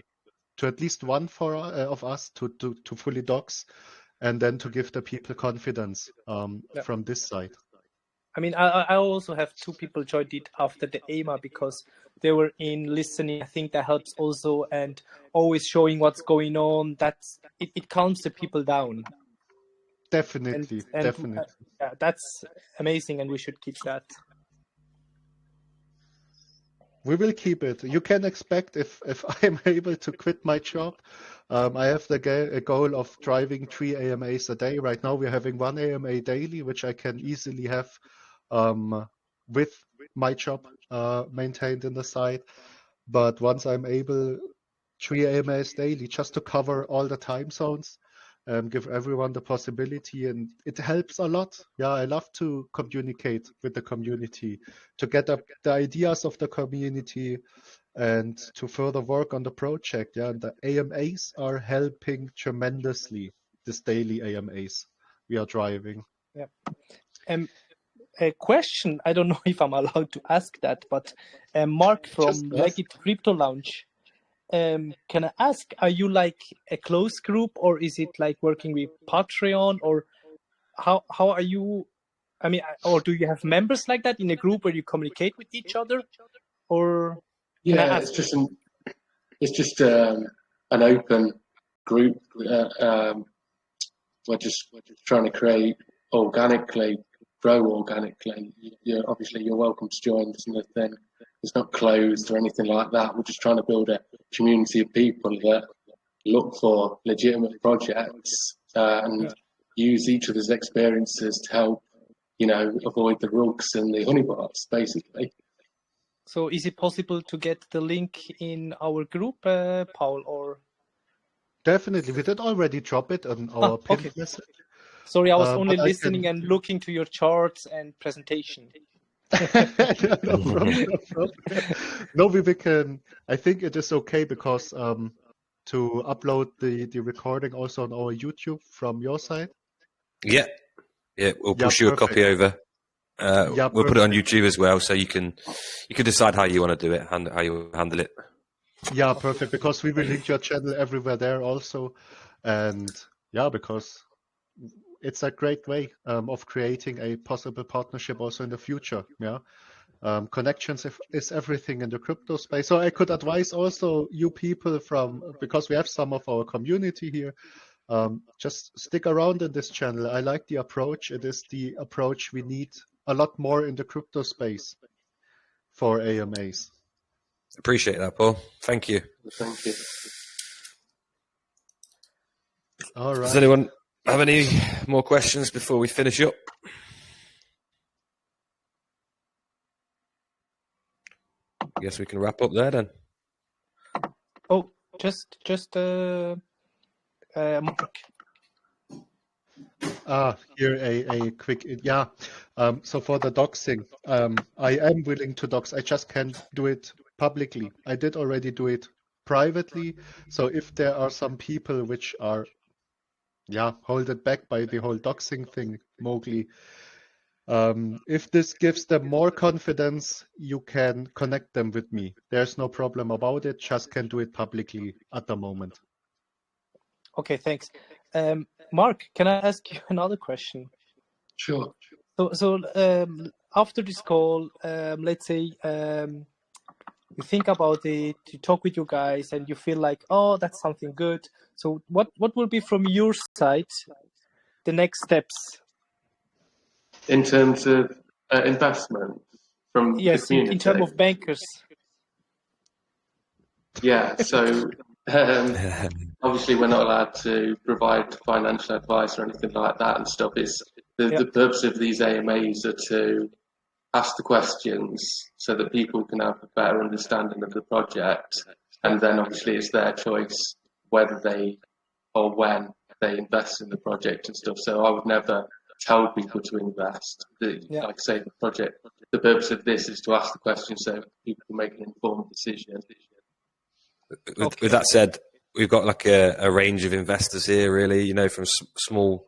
to at least one of us to fully docs, and then to give the people confidence from this side. I mean, I also have 2 people joined it after the EMA because they were in listening. I think that helps also, and always showing what's going on. It calms the people down. Definitely, and definitely. Yeah, that's amazing, and we should keep that. We will keep it. You can expect if I'm able to quit my job, I have a goal of driving 3 AMAs a day. Right now we're having 1 AMA daily, which I can easily have with my job maintained in the site. But once I'm able, 3 AMAs daily, just to cover all the time zones, give everyone the possibility, and it helps a lot. Yeah, I love to communicate with the community, to get up the ideas of the community, and to further work on the project. Yeah, and the AMAs are helping tremendously. This daily AMAs we are driving. Yeah. A question. I don't know if I'm allowed to ask that, but Mark from Legit Crypto Lounge. Can I ask, are you like a close group, or is it like working with Patreon, or how are you? I mean, or do you have members like that in a group where you communicate with each other, or? Yeah, it's just an open group. We're just trying to create organically, grow organically. Obviously you're welcome to join us, and then it's not closed or anything like that. We're just trying to build a community of people that look for legitimate projects and use each other's experiences to help, avoid the rugs and the honeypots, basically. So is it possible to get the link in our group, Paul, or? Definitely, we did already drop it on our pinned message. Sorry, I was only listening and looking to your charts and presentation. No problem. No, we can. I think it is okay because to upload the recording also on our YouTube from your side. Yeah, we'll push you a copy over. We'll put it on YouTube as well, so you can decide how you want to do it and how you handle it. Yeah, perfect. Because we will link your channel everywhere there also, and because it's a great way of creating a possible partnership also in the future. Yeah, connections is everything in the crypto space. So I could advise also you people because we have some of our community here. Just stick around in this channel. I like the approach. It is the approach we need a lot more in the crypto space for AMAs. Appreciate that, Paul. Thank you. Thank you. All right. Does anyone have any more questions before we finish up? I guess we can wrap up there then. Oh, just Mark. Here a quick, so for the doxing, I am willing to dox. I just can't do it publicly. I did already do it privately. So if there are some people which are, holded back by the whole doxing thing, Mowgli, if this gives them more confidence, you can connect them with me. There's no problem about it. Just can't do it publicly at the moment. Okay, thanks. Mark, can I ask you another question? Sure. So after this call, let's say you think about it, you talk with you guys, and you feel like, oh, that's something good. So what will be from your side the next steps? In terms of investment from the community? In terms of bankers. Yeah, so obviously we're not allowed to provide financial advice or anything like that and stuff. The purpose of these AMAs are to ask the questions so that people can have a better understanding of the project, and then obviously it's their choice whether they or when they invest in the project and stuff. So I would never tell people to invest. Like I say, the purpose of this is to ask the questions so people can make an informed decision. With that said, we've got like a range of investors here, really, from small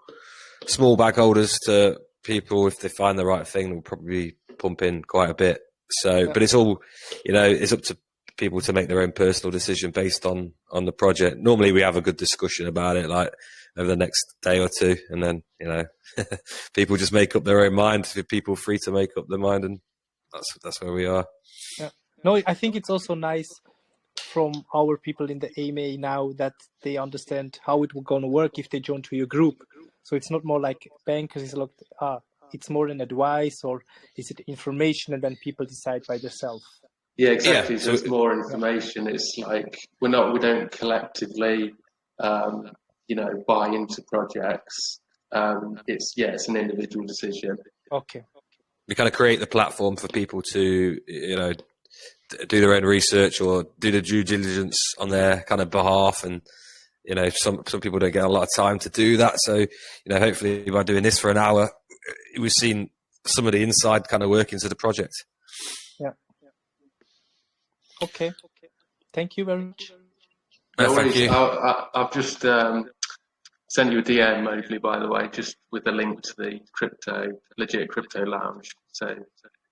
bag holders to people, if they find the right thing, will probably pump in quite a bit. So, but it's all, it's up to people to make their own personal decision based on the project. Normally we have a good discussion about it, like over the next day or two, and then, you know, people just make up their own mind. People free to make up their mind, and that's where we are. Yeah. No, I think it's also nice from our people in the AMA now that they understand how it will gonna work if they join to your group. So it's not more like bankers is like, it's more an advice, or is it information, and then people decide by themselves. Yeah, exactly. Yeah, So it's more information. It's like we don't collectively, you know, buy into projects. It's an individual decision. Okay. We kind of create the platform for people to, you know, do their own research or do the due diligence on their kind of behalf. And, you know, some people don't get a lot of time to do that. So, you know, hopefully by doing this for an hour, we've seen some of the inside kind of work into the project. Yeah. Okay. Thank you very much. No Thank worries. you. I've just sent you a DM, Mobley, by the way, just with a link to the legit crypto lounge. So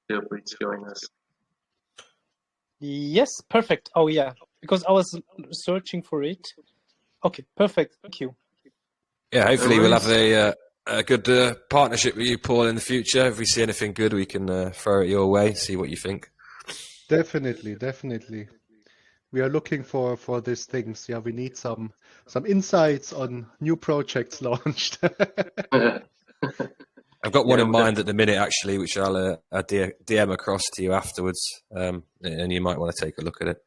feel free to join us. Yes, perfect. Oh yeah, because I was searching for it. Okay, perfect. Thank you. Yeah, hopefully we'll have a good partnership with you, Paul, in the future. If we see anything good, we can throw it your way, see what you think. Definitely. We are looking for these things. Yeah, we need some insights on new projects launched. I've got one in mind at the minute, actually, which I'll DM across to you afterwards, and you might want to take a look at it.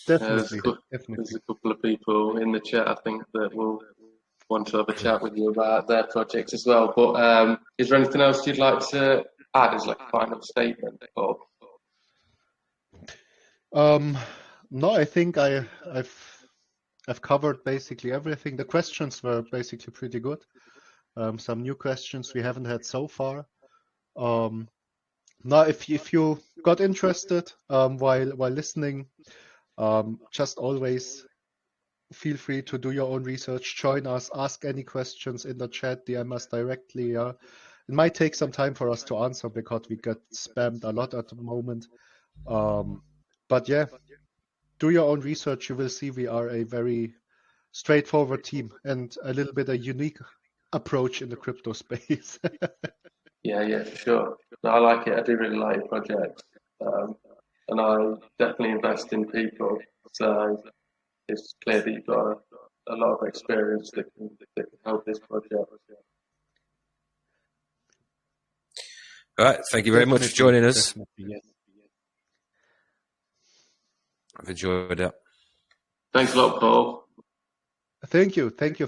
Definitely. There's a couple of people in the chat, I think, that will want to have a chat with you about their projects as well. But is there anything else you'd like to add as like a final statement, Bob? No, I think I've covered basically everything. The questions were basically pretty good. Some new questions we haven't had so far. Now, if you got interested while listening, just always feel free to do your own research, join us, ask any questions in the chat, DM us directly. It might take some time for us to answer because we get spammed a lot at the moment. But yeah, do your own research. You will see we are a very straightforward team and a little bit a unique approach in the crypto space. Yeah, for sure. No, I like it. I do really like your project. And I definitely invest in people. So it's clear that you've got a lot of experience that can help this project. All right. Thank you very much for joining us. Yes. I've enjoyed it. Thanks a lot, Paul. Thank you for